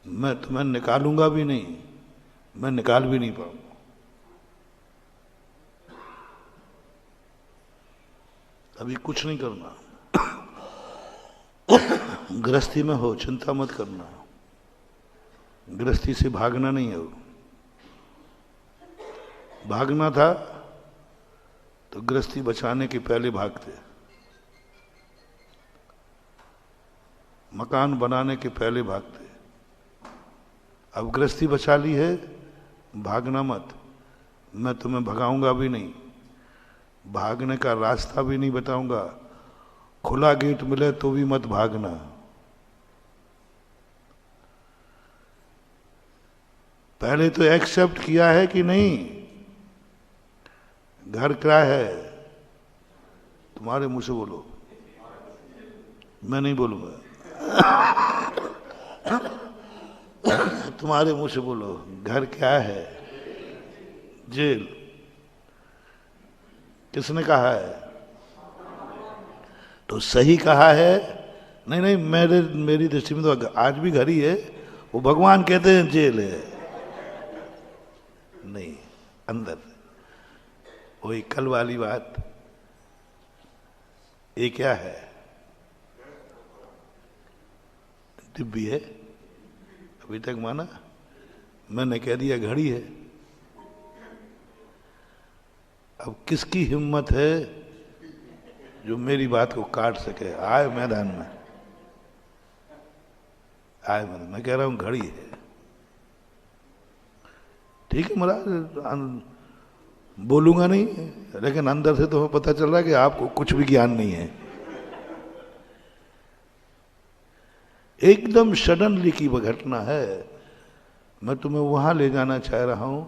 मैं तुम्हें निकालूंगा भी नहीं, मैं निकाल भी नहीं पाऊंगा। अभी कुछ नहीं करना, गृहस्थी में हो चिंता मत करना, गृहस्थी से भागना नहीं है। भागना था तो गृहस्थी बचाने के पहले भागते, मकान बनाने के पहले भागते। अब गृहस्थी बचा ली है, भागना मत, मैं तुम्हें भगाऊंगा भी नहीं, भागने का रास्ता भी नहीं बताऊंगा, खुला गेट मिले तो भी मत भागना। पहले तो एक्सेप्ट किया है कि नहीं, घर किराया है, तुम्हारे मुंह से बोलो, मैं नहीं बोलूंगा, तुम्हारे मुंह से बोलो, घर क्या है? जेल। किसने कहा है? तो सही कहा है? नहीं नहीं, मेरी दृष्टि में तो आज भी घर ही है, वो भगवान कहते हैं जेल है। नहीं, अंदर वही कल वाली बात। ये क्या है? डिब्बी है, अभी तक माना, मैंने कह दिया घड़ी है। अब किसकी हिम्मत है जो मेरी बात को काट सके? आए मैदान में, आए मैदान। मैं कह रहा हूं घड़ी है, ठीक है महाराज, बोलूंगा नहीं, लेकिन अंदर से तो हमें पता चल रहा है कि आपको कुछ भी ज्ञान नहीं है। एकदम सडनली की वह घटना है। मैं तुम्हें वहां ले जाना चाह रहा हूं,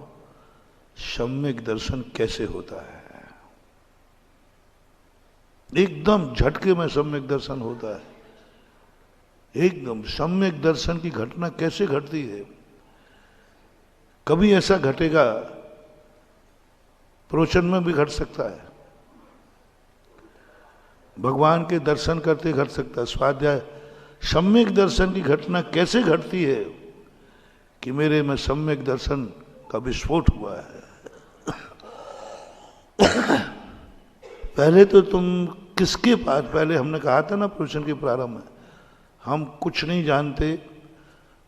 सम्यक दर्शन कैसे होता है। एकदम झटके में सम्यक दर्शन होता है। एकदम सम्यक दर्शन की घटना कैसे घटती है? कभी ऐसा घटेगा, प्रवचन में भी घट सकता है, भगवान के दर्शन करते घट सकता है, स्वाध्याय। सम्यक दर्शन की घटना कैसे घटती है कि मेरे में सम्यक दर्शन का विस्फोट हुआ है। पहले तो तुम किसके पास, पहले हमने कहा था ना प्रवचन के प्रारंभ में, हम कुछ नहीं जानते,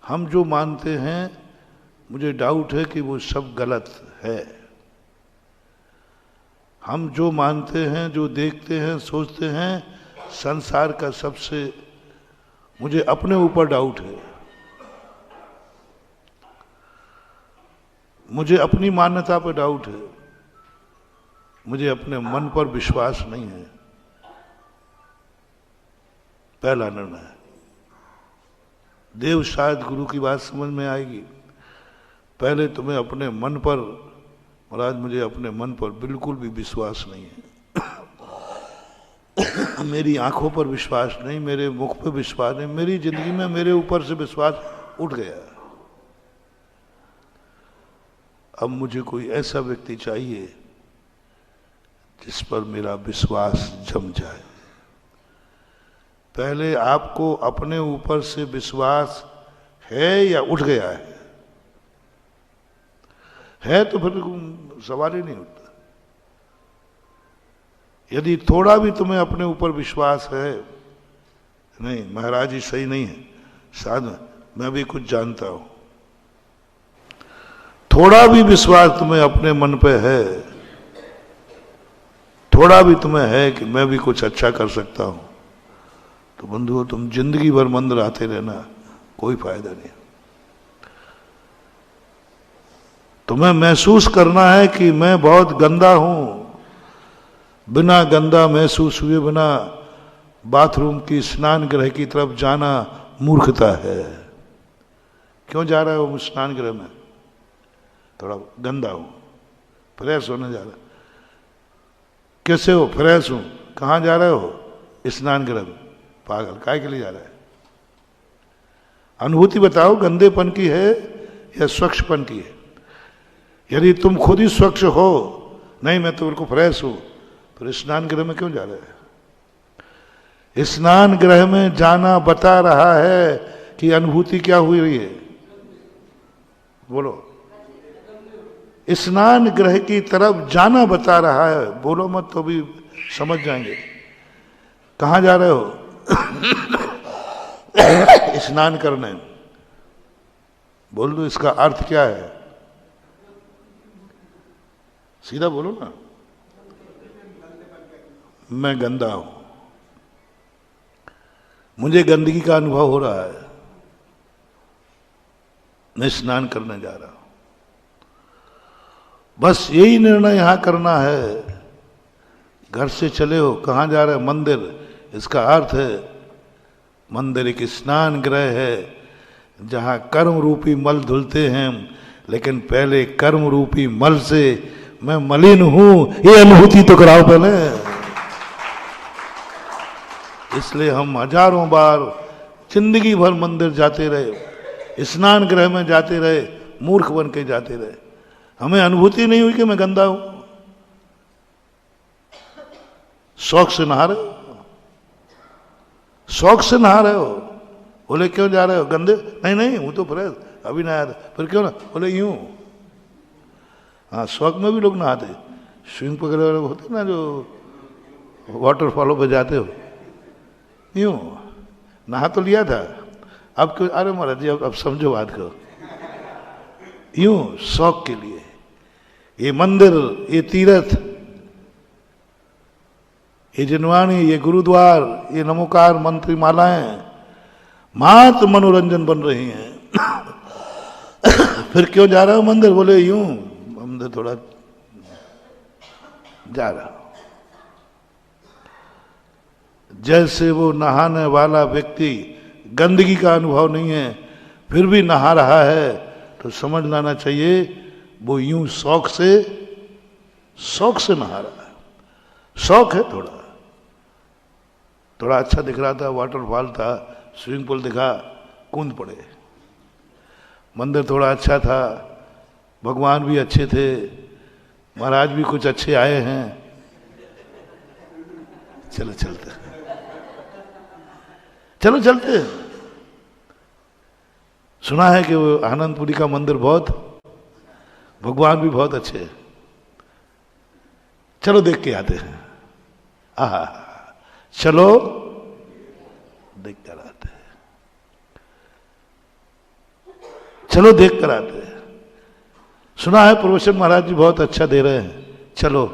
हम जो मानते हैं मुझे डाउट है कि वो सब गलत है। हम जो मानते हैं, जो देखते हैं, सोचते हैं, संसार का सबसे, मुझे अपने ऊपर डाउट है, मुझे अपनी मान्यता पर डाउट है, मुझे अपने मन पर विश्वास नहीं है। पहला निर्णय है। देव शायद गुरु की बात समझ में आएगी। पहले तुम्हें अपने मन पर, महाराज मुझे अपने मन पर बिल्कुल भी विश्वास नहीं है। मेरी आंखों पर विश्वास नहीं, मेरे मुख पर विश्वास नहीं, मेरी जिंदगी में मेरे ऊपर से विश्वास उठ गया। अब मुझे कोई ऐसा व्यक्ति चाहिए जिस पर मेरा विश्वास जम जाए। पहले आपको अपने ऊपर से विश्वास है या उठ गया है तो फिर सवाल ही नहीं उठता। यदि थोड़ा भी तुम्हें अपने ऊपर विश्वास है, नहीं महाराज जी सही नहीं है, शायद मैं भी कुछ जानता हूं, थोड़ा भी विश्वास तुम्हें अपने मन पे है, थोड़ा भी तुम्हें है कि मैं भी कुछ अच्छा कर सकता हूं, तो बंधुओं तुम जिंदगी भर मंदिर आते रहना, कोई फायदा नहीं। तुम्हें महसूस करना है कि मैं बहुत गंदा हूं, बिना गंदा महसूस हुए बिना बाथरूम की स्नान गृह की तरफ जाना मूर्खता है। क्यों जा रहा है वो स्नान गृह में? थोड़ा गंदा हूं, फ्रेश होने जा रहा। कैसे हो? फ्रेश हूं। कहां जा रहे हो? स्नान गृह में। पागल, काय के लिए जा रहा है? अनुभूति बताओ, गंदेपन की है या स्वच्छपन की है? यदि तुम खुद ही स्वच्छ हो, नहीं मैं तो बिल्कुल फ्रेश हूं, फिर स्नान गृह में क्यों जा रहे हैं? स्नान गृह में जाना बता रहा है कि अनुभूति क्या हुई रही है? बोलो। स्नान गृह की तरफ जाना बता रहा है, बोलो मत तो भी समझ जाएंगे। कहां जा रहे हो? स्नान करने। बोल दो इसका अर्थ क्या है, सीधा बोलो ना। मैं गंदा हूं, मुझे गंदगी का अनुभव हो रहा है, मैं स्नान करने जा रहा हूं। बस यही निर्णय यहां करना है। घर से चले हो, कहां जा रहे हो? मंदिर। इसका अर्थ है मंदिर एक स्नान गृह है जहां कर्म रूपी मल धुलते हैं, लेकिन पहले कर्म रूपी मल से मैं मलिन हूं, ये अनुभूति तो कराओ पहले। इसलिए हम हजारों बार जिंदगी भर मंदिर जाते रहे, स्नान गृह में जाते रहे, मूर्ख बन के जाते रहे, हमें अनुभूति नहीं हुई कि मैं गंदा हूं। शौक से नहा रहे हो, शौक से नहा रहे हो। बोले क्यों जा रहे हो? गंदे? नहीं नहीं हूं तो फ्रेश, अभी नहाया था। फिर क्यों ना? बोले यूं। हाँ, शौक में भी लोग नहाते, स्विमिंग वगैरह वाले होते ना जो वाटरफॉलों पे जाते हो, यूं नहा तो लिया था, अब क्यों? अरे महाराज जी अब समझो बात को। यूं शौक के लिए। ये मंदिर, ये तीर्थ, ये जिनवाणी, ये गुरुद्वार, ये नमोकार मंत्री मालाएं मात्र मनोरंजन बन रही हैं। फिर क्यों जा रहा हूं मंदिर? बोले यूं मंदिर थोड़ा जा रहा हूं। जैसे वो नहाने वाला व्यक्ति गंदगी का अनुभव नहीं है फिर भी नहा रहा है, तो समझ लाना चाहिए वो यूं शौक से नहा रहा है। शौक है, थोड़ा अच्छा दिख रहा था, वाटरफॉल था, स्विमिंग पूल दिखा, कूद पड़े। मंदिर थोड़ा अच्छा था, भगवान भी अच्छे थे, महाराज भी कुछ अच्छे आए हैं, चलो चलते। सुना है कि वो आनंदपुरी का मंदिर बहुत, भगवान भी बहुत अच्छे हैं, चलो देख के आते हैं। आहा, चलो देख कर आते हैं, चलो देख कर आते हैं। सुना है प्रवचन महाराज जी बहुत अच्छा दे रहे हैं, चलो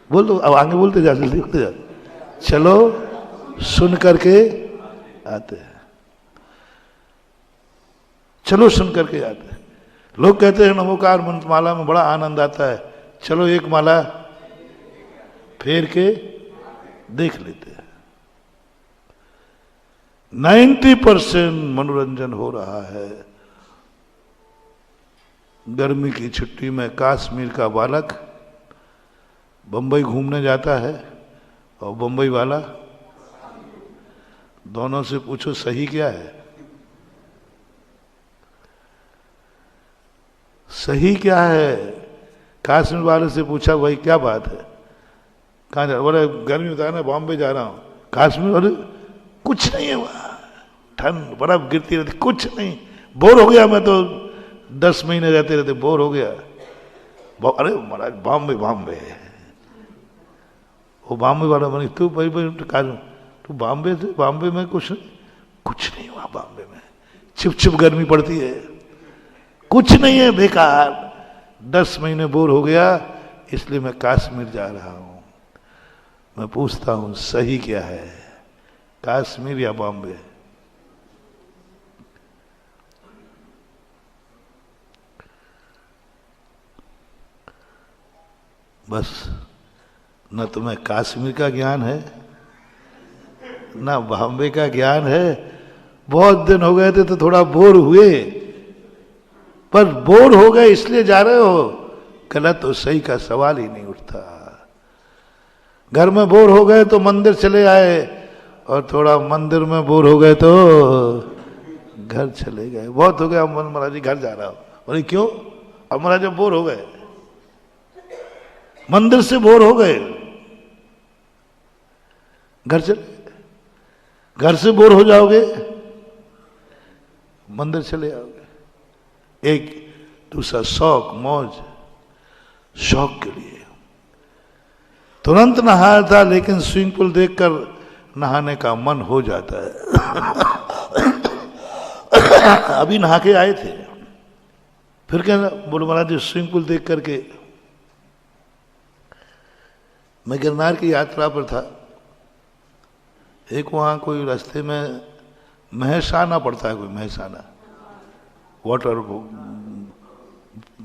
बोल दो, अब आगे बोलते जा, जल्दी बोलते जा। चलो सुन करके आते हैं, चलो सुन करके आते हैं। लोग कहते हैं नमोकार मंत्र माला में बड़ा आनंद आता है, चलो एक माला फेर के देख लेते हैं। 90% मनोरंजन हो रहा है। गर्मी की छुट्टी में कश्मीर का बालक बंबई घूमने जाता है और बंबई वाला, दोनों से पूछो सही क्या है? सही क्या है? कश्मीर वाले से पूछा भाई क्या बात है, कहाँ जा रहा? बोले गर्मी बता ना, बॉम्बे जा रहा हूँ। कश्मीर? अरे कुछ नहीं है वहां, ठंड बर्फ गिरती रहती, कुछ नहीं। बोर हो गया मैं तो, 10 महीने रहते रहते बोर हो गया। अरे महाराज बॉम्बे बॉम्बे, वो बॉम्बे वाला बनी, तू भाई भाई तू बॉम्बे से, बॉम्बे में कुछ नहीं वहां बॉम्बे में, छिप छिप गर्मी पड़ती है, कुछ नहीं है, बेकार। 10 महीने बोर हो गया, इसलिए मैं कश्मीर जा रहा हूं। मैं पूछता हूं सही क्या है, कश्मीर या बॉम्बे? बस न तुम्हें कश्मीर का ज्ञान है ना बॉम्बे का ज्ञान है। बहुत दिन हो गए थे तो थोड़ा बोर हुए, पर बोर हो गए इसलिए जा रहे हो, गलत और सही का सवाल ही नहीं उठता। घर में बोर हो गए तो मंदिर चले आए, और थोड़ा मंदिर में बोर हो गए तो घर चले गए। बहुत हो गया, महाराज जी घर जा रहा हूं। बोले क्यों? अब महाराज जब बोर हो गए, मंदिर से बोर हो गए, घर चले, घर से बोर हो जाओगे, मंदिर चले आओगे। एक दूसरा शौक, मौज, शौक के लिए तुरंत नहाया था, लेकिन स्विमिंग पूल देखकर नहाने का मन हो जाता है। अभी नहा के आए थे, फिर क्या बोलो महाराज जी स्विमिंग पूल देख करके। मैं गिरनार की यात्रा पर था, एक वहां कोई रास्ते में महसाना पड़ता है, कोई महसाना,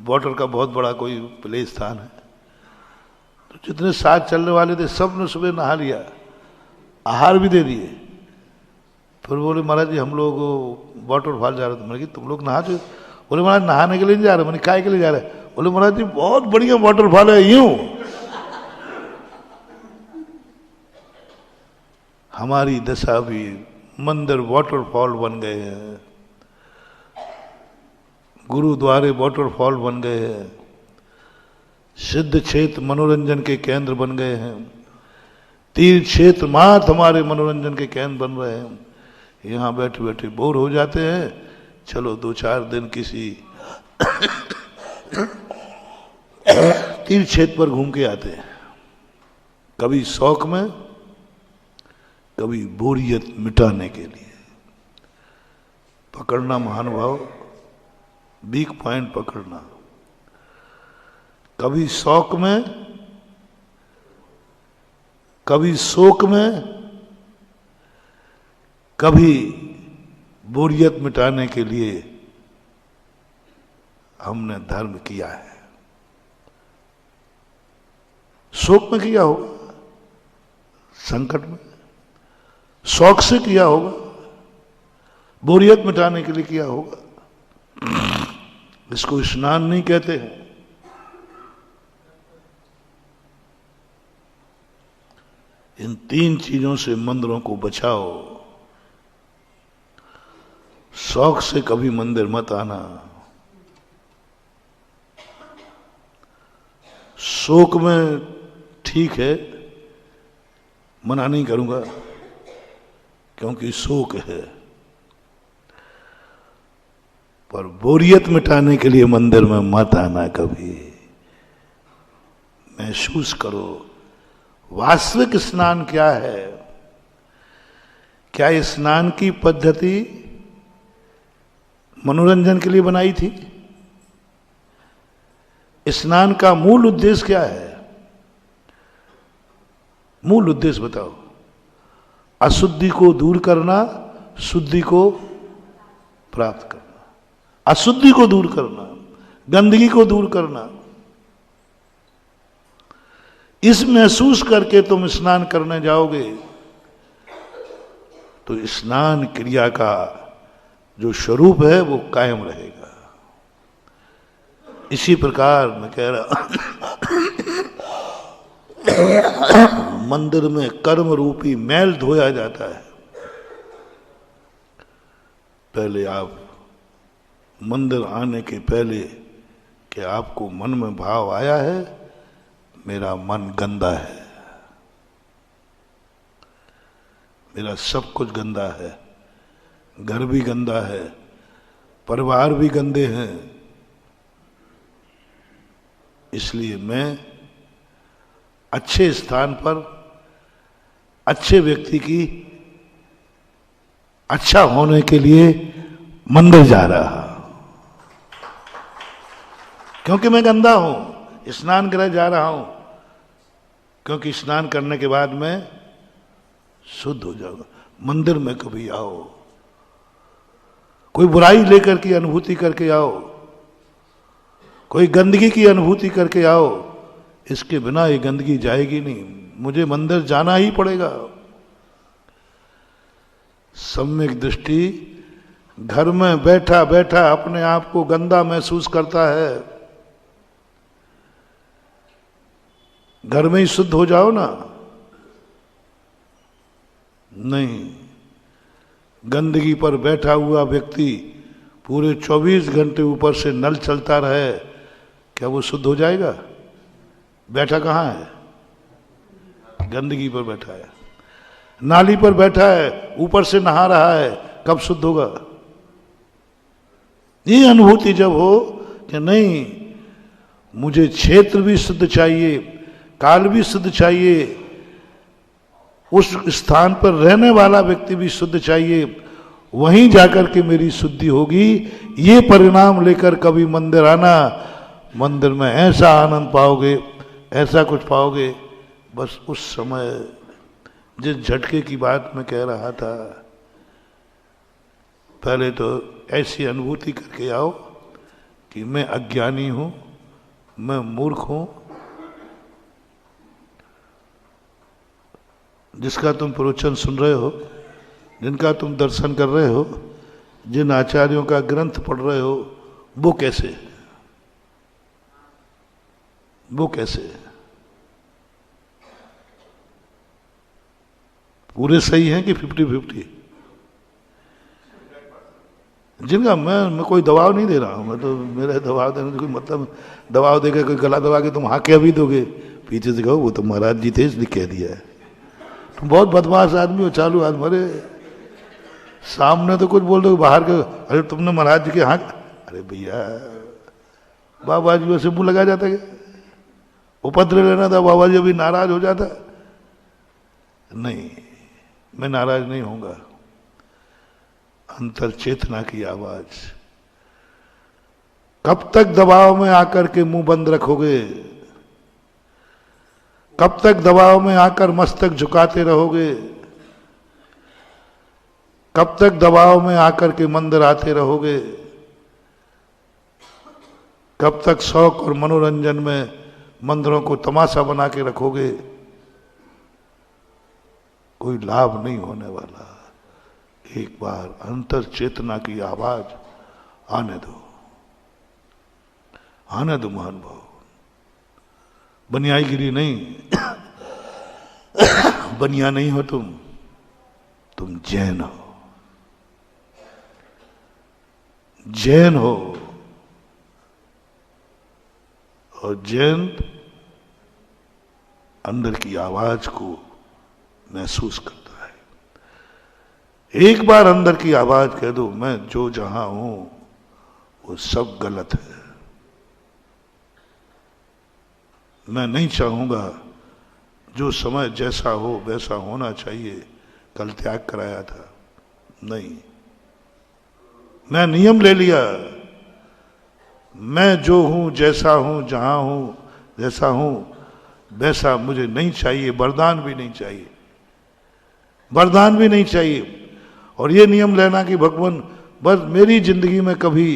वाटर का बहुत बड़ा कोई प्ले स्थान है। तो जितने साथ चलने वाले थे सब ने सुबह नहा लिया, आहार भी दे दिए। फिर बोले महाराज जी हम लोग वाटरफॉल जा रहे थे। मैंने तुम लोग नहा चुके? बोले महाराज नहाने के लिए नहीं जा रहे। मैंने काय के लिए जा रहे? बोले महाराज जी बहुत बढ़िया वाटरफॉल है। यूं हमारी दशा भी, मंदिर वाटरफॉल बन गए हैं, गुरुद्वारे वाटरफॉल बन गए हैं, सिद्ध क्षेत्र मनोरंजन के केंद्र बन गए हैं, तीर्थ क्षेत्र मात्र हमारे मनोरंजन के केंद्र बन रहे हैं। यहाँ बैठे बैठे बोर हो जाते हैं, चलो 2-4 दिन किसी तीर्थ क्षेत्र पर घूम के आते हैं, कभी शौक में, कभी बोरियत मिटाने के लिए। पकड़ना महानुभाव, वीक पॉइंट पकड़ना, कभी शौक में, कभी शोक में, कभी बोरियत मिटाने के लिए हमने धर्म किया है। शोक में किया होगा, संकट में, शौक से किया होगा, बोरियत मिटाने के लिए किया होगा। इसको स्नान नहीं कहते हैं। इन 3 चीजों से मंदिरों को बचाओ। शौक से कभी मंदिर मत आना, शोक में ठीक है, मना नहीं करूंगा क्योंकि शोक है, पर बोरियत मिटाने के लिए मंदिर में मत आना कभी। महसूस करो वास्तविक स्नान क्या है। क्या स्नान की पद्धति मनोरंजन के लिए बनाई थी? स्नान का मूल उद्देश्य क्या है? मूल उद्देश्य बताओ। अशुद्धि को दूर करना, शुद्धि को प्राप्त करना। अशुद्धि को दूर करना, गंदगी को दूर करना। इस महसूस करके तुम स्नान करने जाओगे तो स्नान क्रिया का जो स्वरूप है वो कायम रहेगा। इसी प्रकार मैं कह रहा मंदिर में कर्म रूपी मैल धोया जाता है। पहले आप मंदिर आने के पहले कि आपको मन में भाव आया है मेरा मन गंदा है, मेरा सब कुछ गंदा है, घर भी गंदा है, परिवार भी गंदे हैं, इसलिए मैं अच्छे स्थान पर अच्छे व्यक्ति की अच्छा होने के लिए मंदिर जा रहा, क्योंकि मैं गंदा हूं। स्नान गृह जा रहा हूं क्योंकि स्नान करने के बाद मैं शुद्ध हो जाऊंगा। मंदिर में कभी आओ, कोई बुराई लेकर की अनुभूति करके आओ, कोई गंदगी की अनुभूति करके आओ, इसके बिना ये गंदगी जाएगी नहीं। मुझे मंदिर जाना ही पड़ेगा। सम्यक दृष्टि घर में बैठा बैठा अपने आप को गंदा महसूस करता है। घर में ही शुद्ध हो जाओ ना। नहीं, गंदगी पर बैठा हुआ व्यक्ति पूरे 24 घंटे ऊपर से नल चलता रहे, क्या वो शुद्ध हो जाएगा? बैठा कहाँ है? गंदगी पर बैठा है। नाली पर बैठा है, ऊपर से नहा रहा है, कब शुद्ध होगा? ये अनुभूति जब हो कि नहीं, मुझे क्षेत्र भी शुद्ध चाहिए, काल भी शुद्ध चाहिए, उस स्थान पर रहने वाला व्यक्ति भी शुद्ध चाहिए, वहीं जाकर के मेरी शुद्धि होगी। ये परिणाम लेकर कभी मंदिर आना, मंदिर में ऐसा आनंद पाओगे, ऐसा कुछ पाओगे। बस उस समय जिस झटके की बात मैं कह रहा था, पहले तो ऐसी अनुभूति करके आओ कि मैं अज्ञानी हूं, मैं मूर्ख हूं। जिसका तुम प्रवचन सुन रहे हो, जिनका तुम दर्शन कर रहे हो, जिन आचार्यों का ग्रंथ पढ़ रहे हो, वो कैसे, वो कैसे? पूरे सही हैं कि 50-50? जिनका मैं कोई दबाव नहीं दे रहा हूं, मैं तो, मेरे दबाव देने कोई मतलब, दबाव देकर कोई गला दबा के तुम हाँ क्या भी दोगे, पीछे से कहो वो तो महाराज जी थे इसलिए कह दिया है। तुम बहुत बदमाश आदमी हो, चालू आदमी। अरे सामने तो कुछ बोल दो, बाहर के अरे तुमने महाराज जी के हाँ, अरे भैया बाबा जी वैसे मुंह लगा जाता क्या? उपद्रव लेना था, बाबा जी अभी नाराज हो जाता। नहीं, मैं नाराज नहीं होऊंगा। अंतर चेतना की आवाज। कब तक दबाव में आकर के मुंह बंद रखोगे? कब तक दबाव में आकर मस्तक झुकाते रहोगे? कब तक दबाव में आकर के मंदिर आते रहोगे? कब तक शौक और मनोरंजन में मंदिरों को तमाशा बना के रखोगे? कोई लाभ नहीं होने वाला। एक बार अंतर चेतना की आवाज आने दो, आने दो महानुभाव। बनियाईगिरी नहीं, बनिया नहीं हो तुम जैन हो, जैन हो। और जैन अंदर की आवाज को महसूस करता है। एक बार अंदर की आवाज कह दो, मैं जो जहां हूं वो सब गलत है, मैं नहीं चाहूंगा, जो समय जैसा हो वैसा होना चाहिए। कल त्याग कराया था, नहीं, मैं नियम ले लिया, मैं जो हूं, जैसा हूं, जहां हूं, जैसा हूं वैसा मुझे नहीं चाहिए। वरदान भी नहीं चाहिए, वरदान भी नहीं चाहिए। और ये नियम लेना कि भगवान बस मेरी जिंदगी में कभी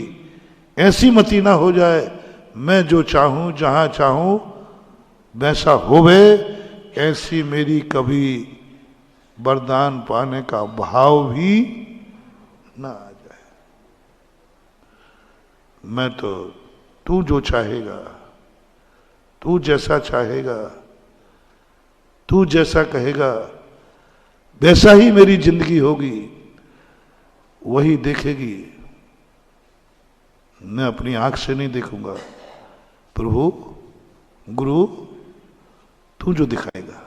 ऐसी मति ना हो जाए, मैं जो चाहूं, जहां चाहूं वैसा होवे, ऐसी मेरी कभी वरदान पाने का भाव भी ना आ जाए। मैं तो तू जो चाहेगा, तू जैसा चाहेगा, तू जैसा कहेगा वैसा ही मेरी जिंदगी होगी, वही देखेगी। मैं अपनी आंख से नहीं देखूंगा, प्रभु गुरु तू जो दिखाएगा।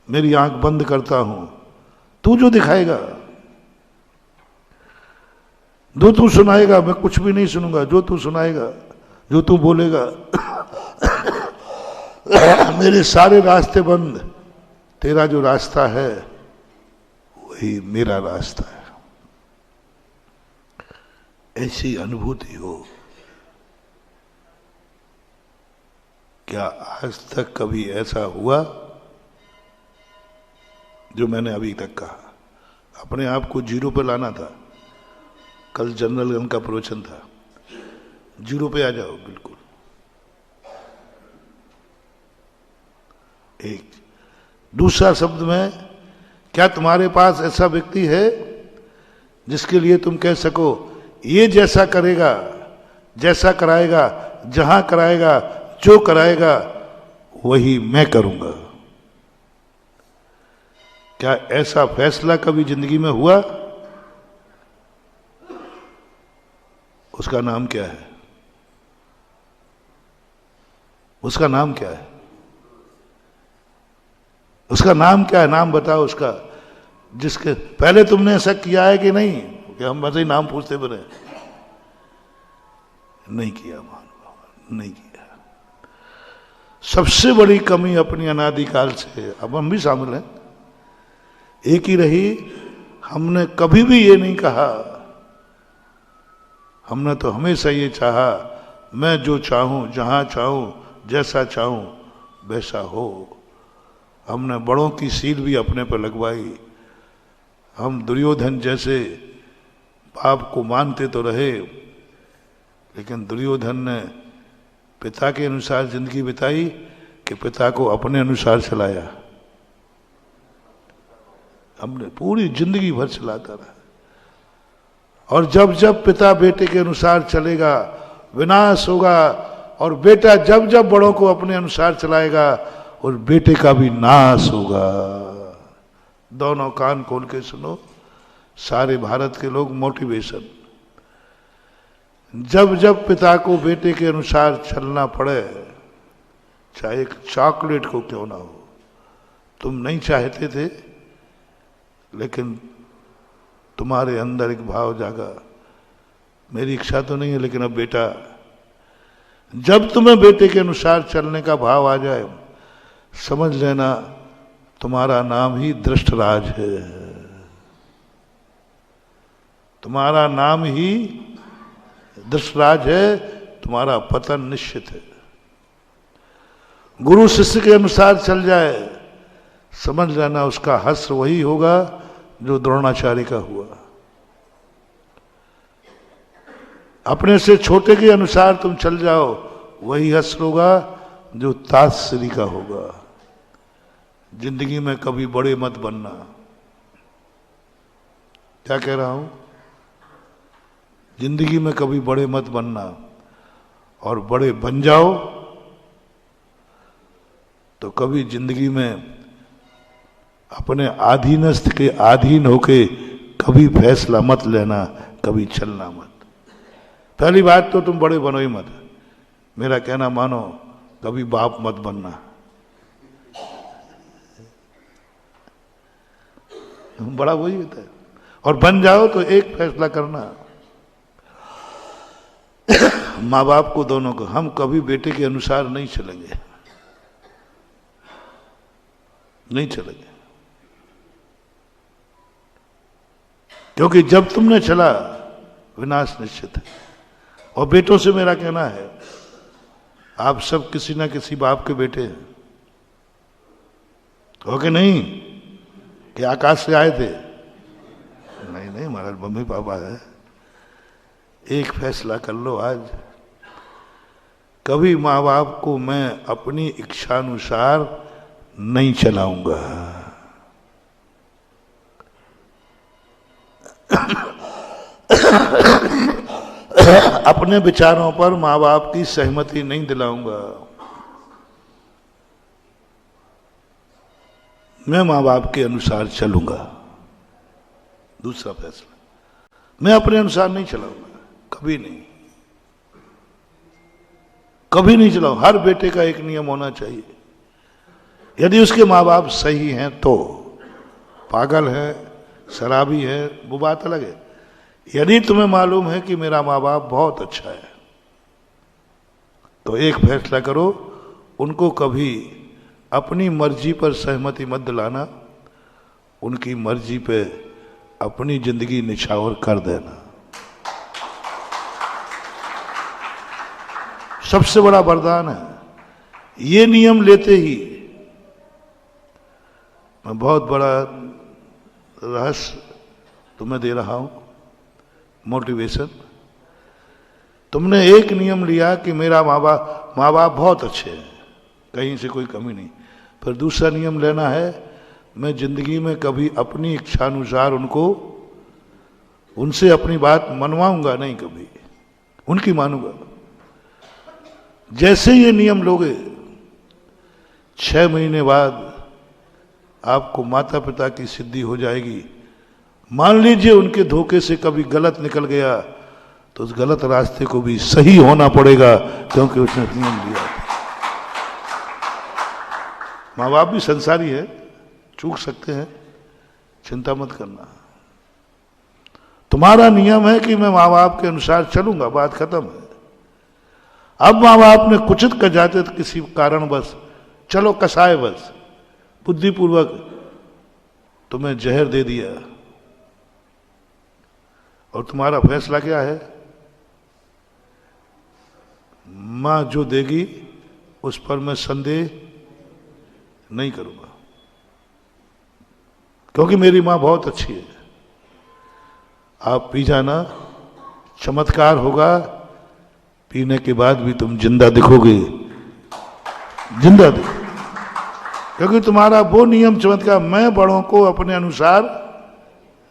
मेरी आंख बंद करता हूं, तू जो दिखाएगा, जो तू सुनाएगा, मैं कुछ भी नहीं सुनूंगा, जो तू सुनाएगा, जो तू बोलेगा। मेरे सारे रास्ते बंद, तेरा जो रास्ता है वही मेरा रास्ता है। ऐसी अनुभूति हो। क्या आज तक कभी ऐसा हुआ? जो मैंने अभी तक कहा, अपने आप को जीरो पे लाना था। कल जनरल गन का प्रवचन था, जीरो पे आ जाओ बिल्कुल। एक दूसरा शब्द में, क्या तुम्हारे पास ऐसा व्यक्ति है जिसके लिए तुम कह सको ये जैसा करेगा, जैसा कराएगा, जहां कराएगा, जो कराएगा वही मैं करूंगा? क्या ऐसा फैसला कभी जिंदगी में हुआ? उसका नाम क्या है? उसका नाम क्या है? उसका नाम क्या है? नाम बताओ उसका, जिसके पहले तुमने ऐसा किया है कि नहीं? कि हम वैसे ही नाम पूछते बने। नहीं किया, मान नहीं किया। सबसे बड़ी कमी अपनी अनादिकाल से, अब हम भी शामिल हैं, एक ही रही, हमने कभी भी ये नहीं कहा, हमने तो हमेशा ये चाहा मैं जो चाहूं, जहां चाहूं, जैसा चाहूं वैसा हो। हमने बड़ों की सील भी अपने पर लगवाई। हम दुर्योधन जैसे बाप को मानते तो रहे, लेकिन दुर्योधन ने पिता के अनुसार जिंदगी बिताई कि पिता को अपने अनुसार चलाया। हमने पूरी जिंदगी भर चलाता रहा। और जब जब पिता बेटे के अनुसार चलेगा विनाश होगा, और बेटा जब जब बड़ों को अपने अनुसार चलाएगा और बेटे का भी नाश होगा। दोनों कान खोल के सुनो, सारे भारत के लोग, मोटिवेशन। जब जब पिता को बेटे के अनुसार चलना पड़े, चाहे एक चॉकलेट को क्यों ना हो, तुम नहीं चाहते थे, लेकिन तुम्हारे अंदर एक भाव जागा, मेरी इच्छा तो नहीं है लेकिन अब बेटा, जब तुम्हें बेटे के अनुसार चलने का भाव आ जाए, समझ लेना तुम्हारा नाम ही दृष्टराज है। तुम्हारा नाम ही दृष्टराज है, तुम्हारा पतन निश्चित है। गुरु शिष्य के अनुसार चल जाए, समझ लेना उसका हश्र वही होगा जो द्रोणाचार्य का हुआ। अपने से छोटे के अनुसार तुम चल जाओ, वही हश्र होगा जो तातश्री का होगा। जिंदगी में कभी बड़े मत बनना। क्या कह रहा हूं? जिंदगी में कभी बड़े मत बनना, और बड़े बन जाओ तो कभी जिंदगी में अपने अधीनस्थ के अधीन होके कभी फैसला मत लेना, कभी चलना मत। पहली बात तो तुम बड़े बनो ही मत। मेरा कहना मानो, कभी बाप मत बनना। बड़ा वही होता है। और बन जाओ तो एक फैसला करना, माँ बाप को, दोनों को, हम कभी बेटे के अनुसार नहीं चलेंगे, नहीं चलेंगे। क्योंकि जब तुमने चला, विनाश निश्चित है। और बेटों से मेरा कहना है, आप सब किसी ना किसी बाप के बेटे हैं, हो कि नहीं? कि आकाश से आए थे? नहीं नहीं, हमारा मम्मी पापा है। एक फैसला कर लो आज, कभी माँ बाप को मैं अपनी इच्छानुसार नहीं चलाऊंगा। अपने विचारों पर माँ बाप की सहमति नहीं दिलाऊंगा। मैं माँ बाप के अनुसार चलूंगा। दूसरा फैसला, मैं अपने अनुसार नहीं चलाऊंगा, कभी नहीं, कभी नहीं चलाऊं। हर बेटे का एक नियम होना चाहिए, यदि उसके माँ बाप सही हैं तो, पागल है, शराबी है, वो बात अलग है। यदि तुम्हें मालूम है कि मेरा माँ बाप बहुत अच्छा है, तो एक फैसला करो, उनको कभी अपनी मर्जी पर सहमति मत दिलाना, उनकी मर्जी पे अपनी जिंदगी निछावर कर देना। सबसे बड़ा वरदान है। ये नियम लेते ही मैं बहुत बड़ा रहस्य तुम्हें दे रहा हूं, मोटिवेशन। तुमने एक नियम लिया कि मेरा माँ बाप बहुत अच्छे हैं, कहीं से कोई कमी नहीं। फिर दूसरा नियम लेना है, मैं जिंदगी में कभी अपनी इच्छानुसार उनसे अपनी बात मनवाऊंगा नहीं, कभी उनकी मानूंगा। जैसे ये नियम लोगे, 6 महीने बाद आपको माता पिता की सिद्धि हो जाएगी। मान लीजिए उनके धोखे से कभी गलत निकल गया, तो उस गलत रास्ते को भी सही होना पड़ेगा, क्योंकि उसने नियम लिया। माँ बाप भी संसारी है, चूक सकते हैं, चिंता मत करना। तुम्हारा नियम है कि मैं माँ बाप के अनुसार चलूंगा, बात खत्म है। अब माँ बाप ने कुचित कर जाते तो किसी कारण बस, चलो कसाय बस, बुद्धिपूर्वक तुम्हें जहर दे दिया, और तुम्हारा फैसला क्या है? मां जो देगी उस पर मैं संदेह नहीं करूंगा, क्योंकि मेरी मां बहुत अच्छी है। आप पी जाना, चमत्कार होगा, पीने के बाद भी तुम जिंदा दिखोगे, जिंदा दिखो, क्योंकि तुम्हारा वो नियम चमत्कार, मैं बड़ों को अपने अनुसार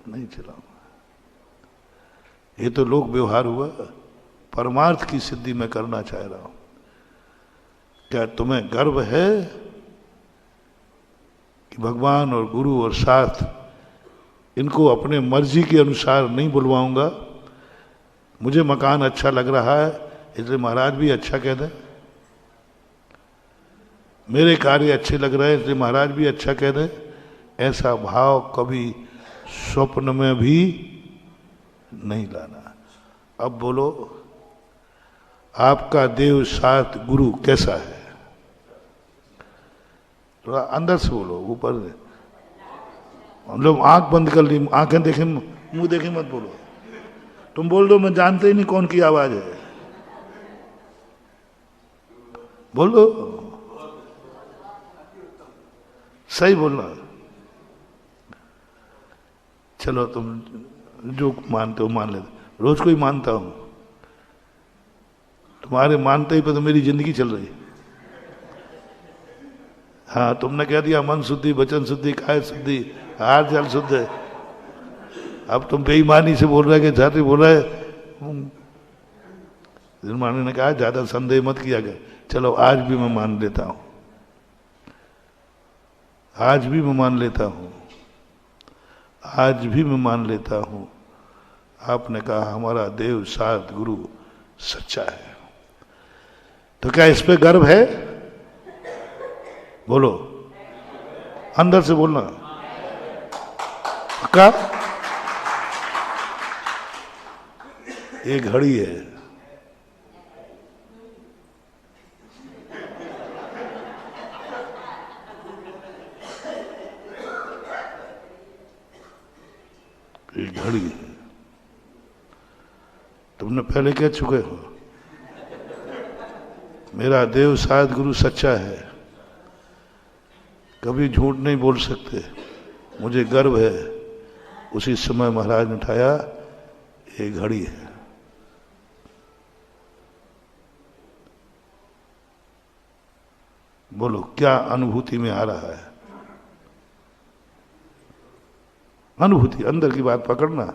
नहीं चलाऊंगा। ये तो लोक व्यवहार हुआ, परमार्थ की सिद्धि मैं करना चाह रहा हूं। क्या तुम्हें गर्व है कि भगवान और गुरु और शास्त्र, इनको अपने मर्जी के अनुसार नहीं बुलवाऊंगा? मुझे मकान अच्छा लग रहा है इसलिए महाराज भी अच्छा कह दें, मेरे कार्य अच्छे लग रहे हैं इसलिए महाराज भी अच्छा कह दें, ऐसा भाव कभी स्वप्न में भी नहीं लाना। अब बोलो, आपका देव शास्त्र गुरु कैसा है? थोड़ा अंदर से बोलो, ऊपर से। हम लोग आंख बंद कर ली, आंखें देखे मुंह देखे मत बोलो। तुम बोल दो मैं जानते ही नहीं कौन की आवाज है, बोलो, सही बोलना। चलो तुम जो मानते हो मान लेते, रोज को ही मानता हूं, तुम्हारे मानते ही पे तो मेरी जिंदगी चल रही। हाँ, तुमने कह दिया मन शुद्धि, वचन शुद्धि, काया शुद्धि, हार जल शुद्ध है। अब तुम बेईमानी से बोल रहे कि जाते बोल रहे। निर्माणी ने कहा ज्यादा संदेह मत किया गया। चलो आज भी मैं मान लेता हूं, आज भी मैं मान लेता हूं, आज भी मैं मान लेता हूं। आपने कहा हमारा देव शास्त्र गुरु सच्चा है, तो क्या इस पे गर्व है? बोलो, अंदर से बोलना। पक्का? ये घड़ी है, ये घड़ी है। तुमने पहले कह चुके हो मेरा देव शायद गुरु सच्चा है, कभी झूठ नहीं बोल सकते, मुझे गर्व है। उसी समय महाराज ने उठाया, ये घड़ी है। बोलो क्या अनुभूति में आ रहा है? अनुभूति, अंदर की बात पकड़ना।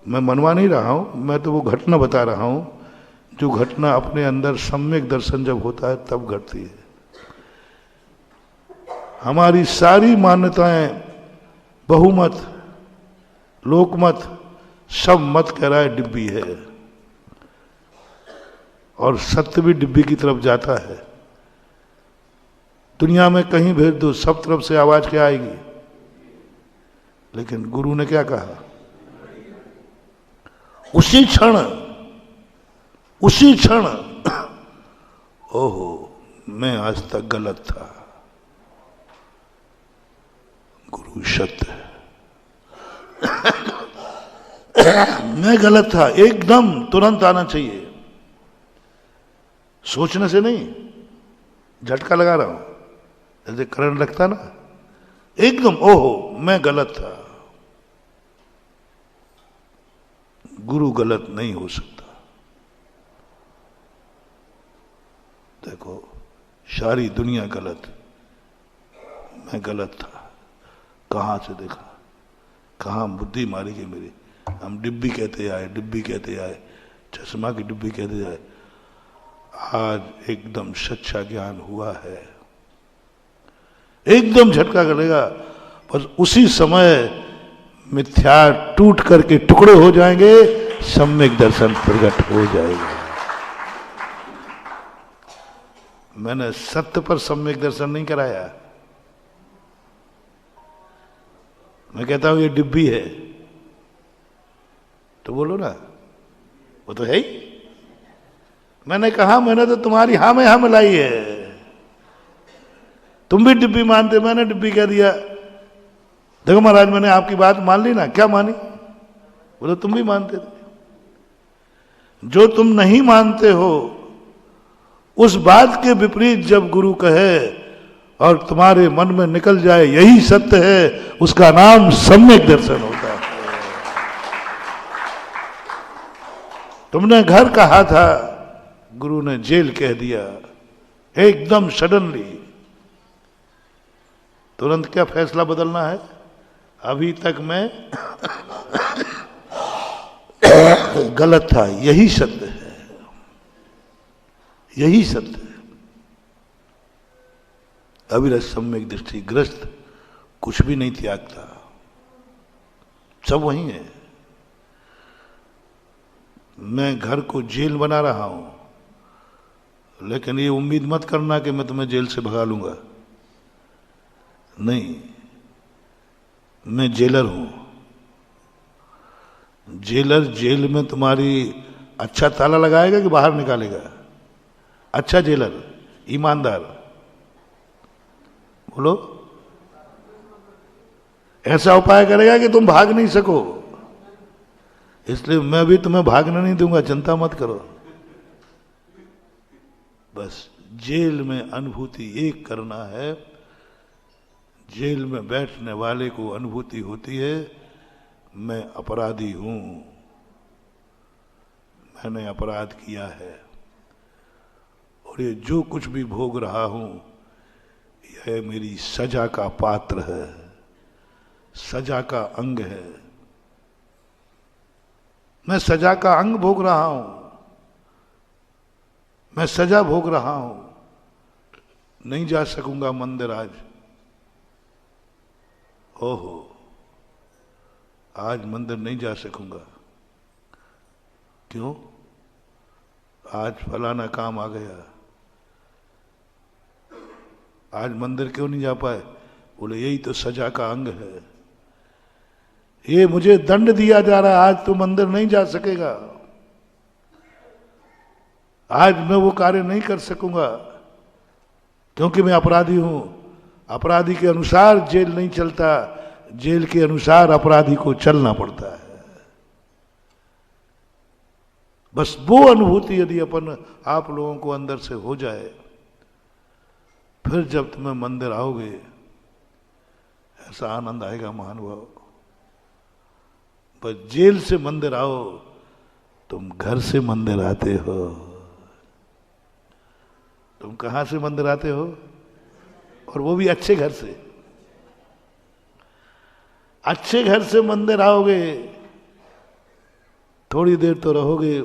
मैं मनवा नहीं रहा हूं, मैं तो वो घटना बता रहा हूं, जो घटना अपने अंदर सम्यक दर्शन जब होता है तब घटती है। हमारी सारी मान्यताएं, बहुमत, लोकमत, सब मत कह रहा है डिब्बी है, और सत्य भी डिब्बी की तरफ जाता है। दुनिया में कहीं भेज दो, सब तरफ से आवाज क्या आएगी? लेकिन गुरु ने क्या कहा? उसी क्षण ओहो, मैं आज तक गलत था, गुरु सत्य है। मैं गलत था, एकदम तुरंत आना चाहिए, सोचने से नहीं। झटका लगा रहा हूं, जैसे करंट लगता ना, एकदम ओहो मैं गलत था। गुरु गलत नहीं हो सकता। देखो, सारी दुनिया गलत, मैं गलत था। कहां से देखा, कहां बुद्धि मारी गई मेरी। हम डिब्बी कहते आए, डिब्बी कहते आए, चश्मा की डिब्बी कहते आए। आज एकदम सच्चा ज्ञान हुआ है, एकदम झटका लगेगा। बस उसी समय मिथ्या टूट करके टुकड़े हो जाएंगे, सम्यक दर्शन प्रकट हो जाएगा। मैंने सत्य पर सम्यक दर्शन नहीं कराया। मैं कहता हूं ये डिब्बी है, तो बोलो ना वो तो है ही। मैंने कहा मैंने तो तुम्हारी हाँ में हाँ मिलाई है, तुम भी डिब्बी मानते, मैंने डिब्बी कह दिया। देखो महाराज मैंने आपकी बात मान ली ना। क्या मानी? बोले तुम भी मानते थे। जो तुम नहीं मानते हो उस बात के विपरीत जब गुरु कहे और तुम्हारे मन में निकल जाए यही सत्य है, उसका नाम सम्यक दर्शन होता है। तुमने घर कहा था, गुरु ने जेल कह दिया, एकदम सडनली। तुरंत क्या फैसला बदलना है? अभी तक मैं गलत था, यही सत्य है, यही सत्य है। अविरत सम्यक दृष्टि ग्रस्त कुछ भी नहीं त्यागता, सब वही है। मैं घर को जेल बना रहा हूं, लेकिन ये उम्मीद मत करना कि मैं तुम्हें जेल से भगा लूंगा। नहीं, मैं जेलर हूं। जेलर जेल में तुम्हारी अच्छा ताला लगाएगा कि बाहर निकालेगा? अच्छा जेलर, ईमानदार, बोलो। ऐसा उपाय करेगा कि तुम भाग नहीं सको। इसलिए मैं भी तुम्हें भागने नहीं दूंगा, चिंता मत करो। बस जेल में अनुभूति एक करना है। जेल में बैठने वाले को अनुभूति होती है, मैं अपराधी हूं, मैंने अपराध किया है और ये जो कुछ भी भोग रहा हूं यह मेरी सजा का पात्र है, सजा का अंग है। मैं सजा का अंग भोग रहा हूं, मैं सजा भोग रहा हूं। नहीं जा सकूंगा मंदिर आज। ओहो, आज मंदिर नहीं जा सकूंगा। क्यों? आज फलाना काम आ गया। आज मंदिर क्यों नहीं जा पाए? बोले यही तो सजा का अंग है, ये मुझे दंड दिया जा रहा है, आज तो मंदिर नहीं जा सकेगा, आज मैं वो कार्य नहीं कर सकूंगा क्योंकि मैं अपराधी हूं। अपराधी के अनुसार जेल नहीं चलता, जेल के अनुसार अपराधी को चलना पड़ता है। बस वो अनुभूति यदि अपन आप लोगों को अंदर से हो जाए, फिर जब तुम्हें मंदिर आओगे ऐसा आनंद आएगा महानुभाव। बस जेल से मंदिर आओ, तुम घर से मंदिर आते हो। तुम कहां से मंदिर आते हो? और वो भी अच्छे घर से। अच्छे घर से मंदिर आओगे, थोड़ी देर तो रहोगे,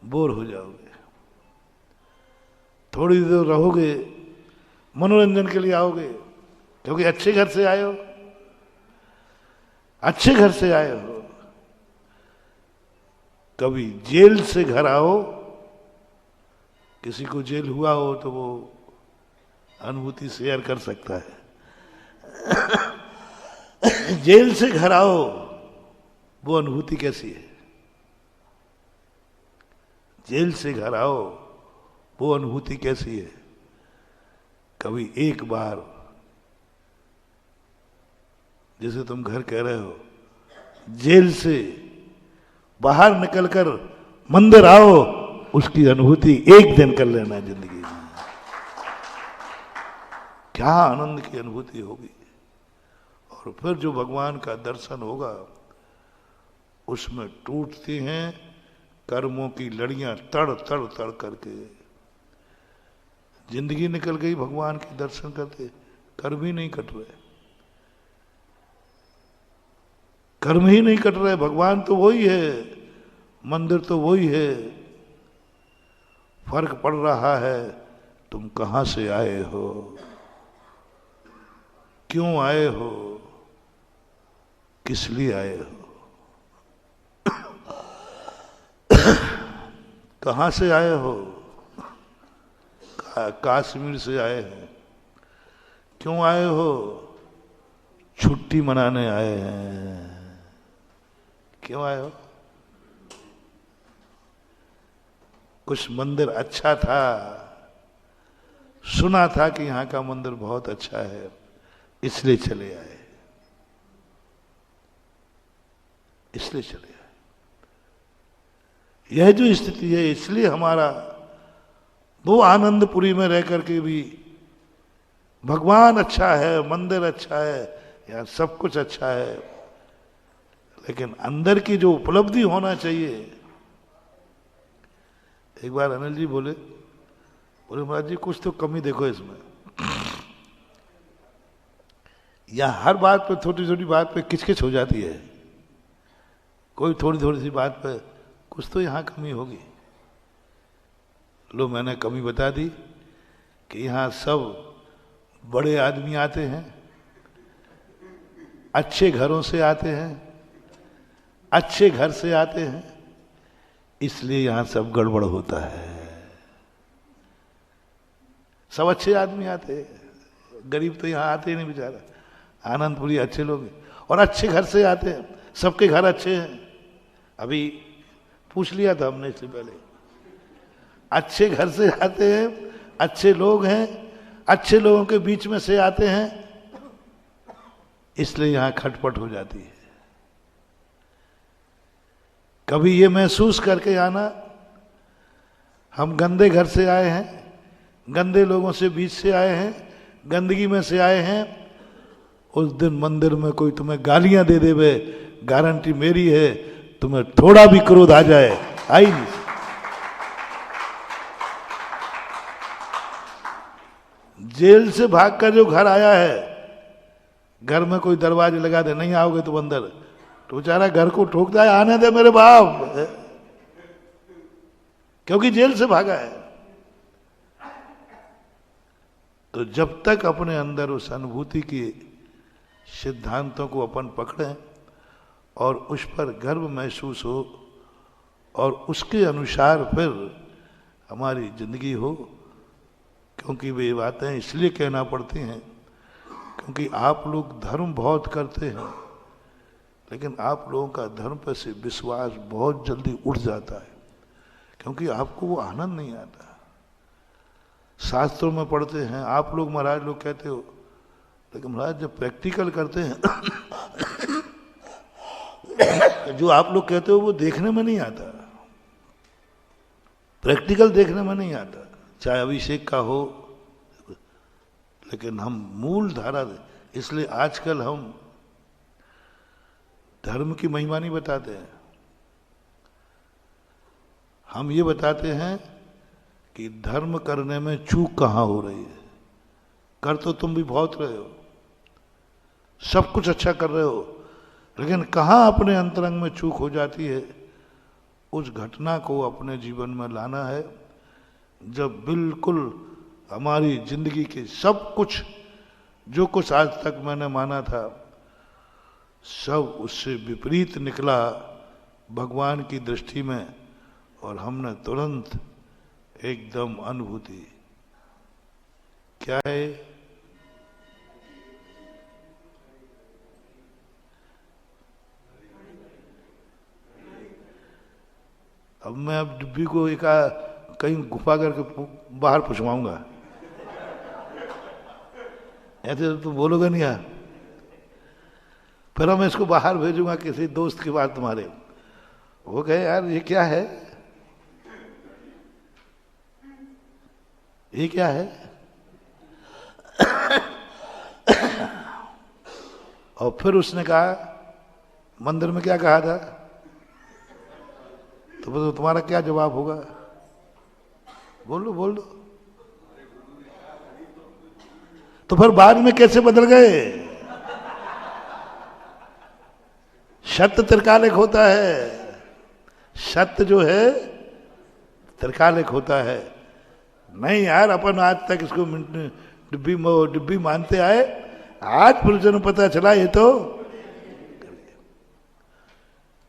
बोर हो जाओगे। थोड़ी देर रहोगे, मनोरंजन के लिए आओगे, क्योंकि अच्छे घर से आए हो, अच्छे घर से आए हो। कभी जेल से घर आओ, किसी को जेल हुआ हो तो वो अनुभूति शेयर कर सकता है। जेल से घर आओ, वो अनुभूति कैसी है? जेल से घर आओ, वो अनुभूति कैसी है? कभी एक बार, जैसे तुम घर कह रहे हो, जेल से बाहर निकलकर मंदिर आओ, उसकी अनुभूति एक दिन कर लेना जिंदगी में। क्या आनंद की अनुभूति होगी। और फिर जो भगवान का दर्शन होगा, उसमें टूटती हैं कर्मों की लड़ियां तड़ तड़ तड़ करके। जिंदगी निकल गई भगवान के दर्शन करते, कर्म ही नहीं कट रहे, कर्म ही नहीं कट रहे। भगवान तो वही है, मंदिर तो वही है, फर्क पड़ रहा है तुम कहां से आए हो, क्यों आए हो, किस लिए आए हो। कहां से आए हो? कश्मीर से आए हैं। क्यों आए हो? छुट्टी मनाने आए हैं। क्यों आए हो? कुछ मंदिर अच्छा था, सुना था कि यहां का मंदिर बहुत अच्छा है, इसलिए चले आए, इसलिए चले आए। यह जो स्थिति है, इसलिए हमारा वो आनंदपुरी में रह करके भी भगवान अच्छा है, मंदिर अच्छा है, यहाँ सब कुछ अच्छा है, लेकिन अंदर की जो उपलब्धि होना चाहिए। एक बार अनिल जी बोले महाराज जी कुछ तो कमी देखो इसमें। यहाँ हर बात पे, छोटी छोटी बात पे किचकिच हो जाती है, कोई थोड़ी थोड़ी सी बात पे कुछ तो यहाँ कमी होगी। लो मैंने कमी बता दी कि यहाँ सब बड़े आदमी आते हैं, अच्छे घरों से आते हैं, अच्छे घर से आते हैं, इसलिए यहां सब गड़बड़ होता है। सब अच्छे आदमी आते हैं, गरीब तो यहां आते ही नहीं बेचारा। आनंदपुरी अच्छे लोग हैं और अच्छे घर से आते हैं, सबके घर अच्छे हैं। अभी पूछ लिया था हमने इससे पहले, अच्छे घर से आते हैं, अच्छे लोग हैं, अच्छे लोगों के बीच में से आते हैं, इसलिए यहां खटपट हो जाती है। कभी ये महसूस करके आना हम गंदे घर से आए हैं, गंदे लोगों से बीच से आए हैं, गंदगी में से आए हैं, उस दिन मंदिर में कोई तुम्हें गालियां दे देवे, गारंटी मेरी है तुम्हें थोड़ा भी क्रोध आ जाए, आई नहीं। जेल से भागकर जो घर आया है, घर में कोई दरवाजे लगा दे, नहीं आओगे तो अंदर, तो बेचारा घर को ठोकता है, आने दे मेरे बाप, क्योंकि जेल से भागा है। तो जब तक अपने अंदर उस अनुभूति के सिद्धांतों को अपन पकड़ें और उस पर गर्व महसूस हो और उसके अनुसार फिर हमारी जिंदगी हो, क्योंकि वे बातें इसलिए कहना पड़ती हैं क्योंकि आप लोग धर्म बहुत करते हैं, लेकिन आप लोगों का धर्म पर से विश्वास बहुत जल्दी उठ जाता है, क्योंकि आपको वो आनंद नहीं आता। शास्त्रों में पढ़ते हैं, आप लोग महाराज लोग कहते हो, लेकिन महाराज जब प्रैक्टिकल करते हैं जो आप लोग कहते हो वो देखने में नहीं आता, प्रैक्टिकल देखने में नहीं आता, चाहे अभिषेक का हो, लेकिन हम मूल धारा, इसलिए आजकल हम धर्म की महिमा नहीं बताते हैं, हम ये बताते हैं कि धर्म करने में चूक कहाँ हो रही है। कर तो तुम भी बहुत रहे हो, सब कुछ अच्छा कर रहे हो, लेकिन कहाँ अपने अंतरंग में चूक हो जाती है, उस घटना को अपने जीवन में लाना है। जब बिल्कुल हमारी जिंदगी के सब कुछ, जो कुछ आज तक मैंने माना था, सब उससे विपरीत निकला भगवान की दृष्टि में, और हमने तुरंत एकदम अनुभूति क्या है? अब मैं अब डिब्बी को एक कहीं गुफा करके बाहर पुछवाऊंगा, ऐसे तो तुम बोलोगे नहीं यार। फिर मैं इसको बाहर भेजूंगा किसी दोस्त के पास तुम्हारे, वो कहे यार ये क्या है, ये क्या है? और फिर उसने कहा मंदिर में क्या कहा था, तो तुम्हारा क्या जवाब होगा? बोल लो। तो फिर बाद में कैसे बदल गए? सत्य त्रिकालिक होता है, सत्य जो है त्रिकालिक होता है। नहीं यार, अपन आज तक इसको डिब्बी मानते आए, आज पुरुषों को पता चला ये तो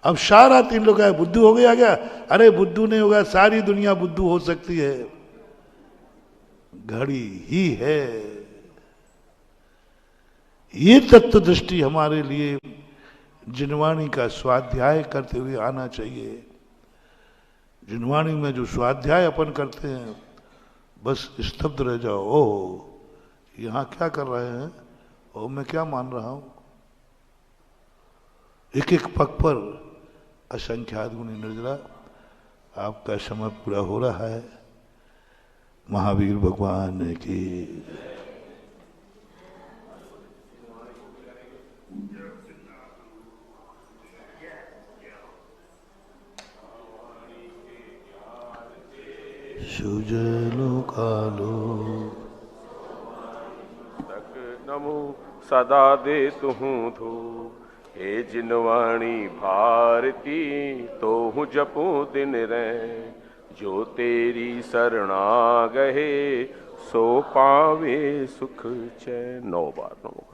अब सारा 3 लोग आए, बुद्धू हो गया क्या? अरे बुद्धू नहीं होगा, सारी दुनिया बुद्धू हो सकती है, घड़ी ही है। ये तत्व दृष्टि हमारे लिए जिनवाणी का स्वाध्याय करते हुए आना चाहिए। जिनवाणी में जो स्वाध्याय अपन करते हैं, बस स्तब्ध रह जाओ, ओह यहां क्या कर रहे हैं, ओह मैं क्या मान रहा हूं। एक एक पग पर असंख्यात गुणी निर्जरा। आपका समय पूरा हो रहा है। महावीर भगवान की सुजलो कालो तक नमो सदा दे तुहूँ धो। हे जिनवाणी भारती तो हूँ जपू दिन रै। जो तेरी शरणा गहे सो पावे सुख चैन। 9 बार नमो।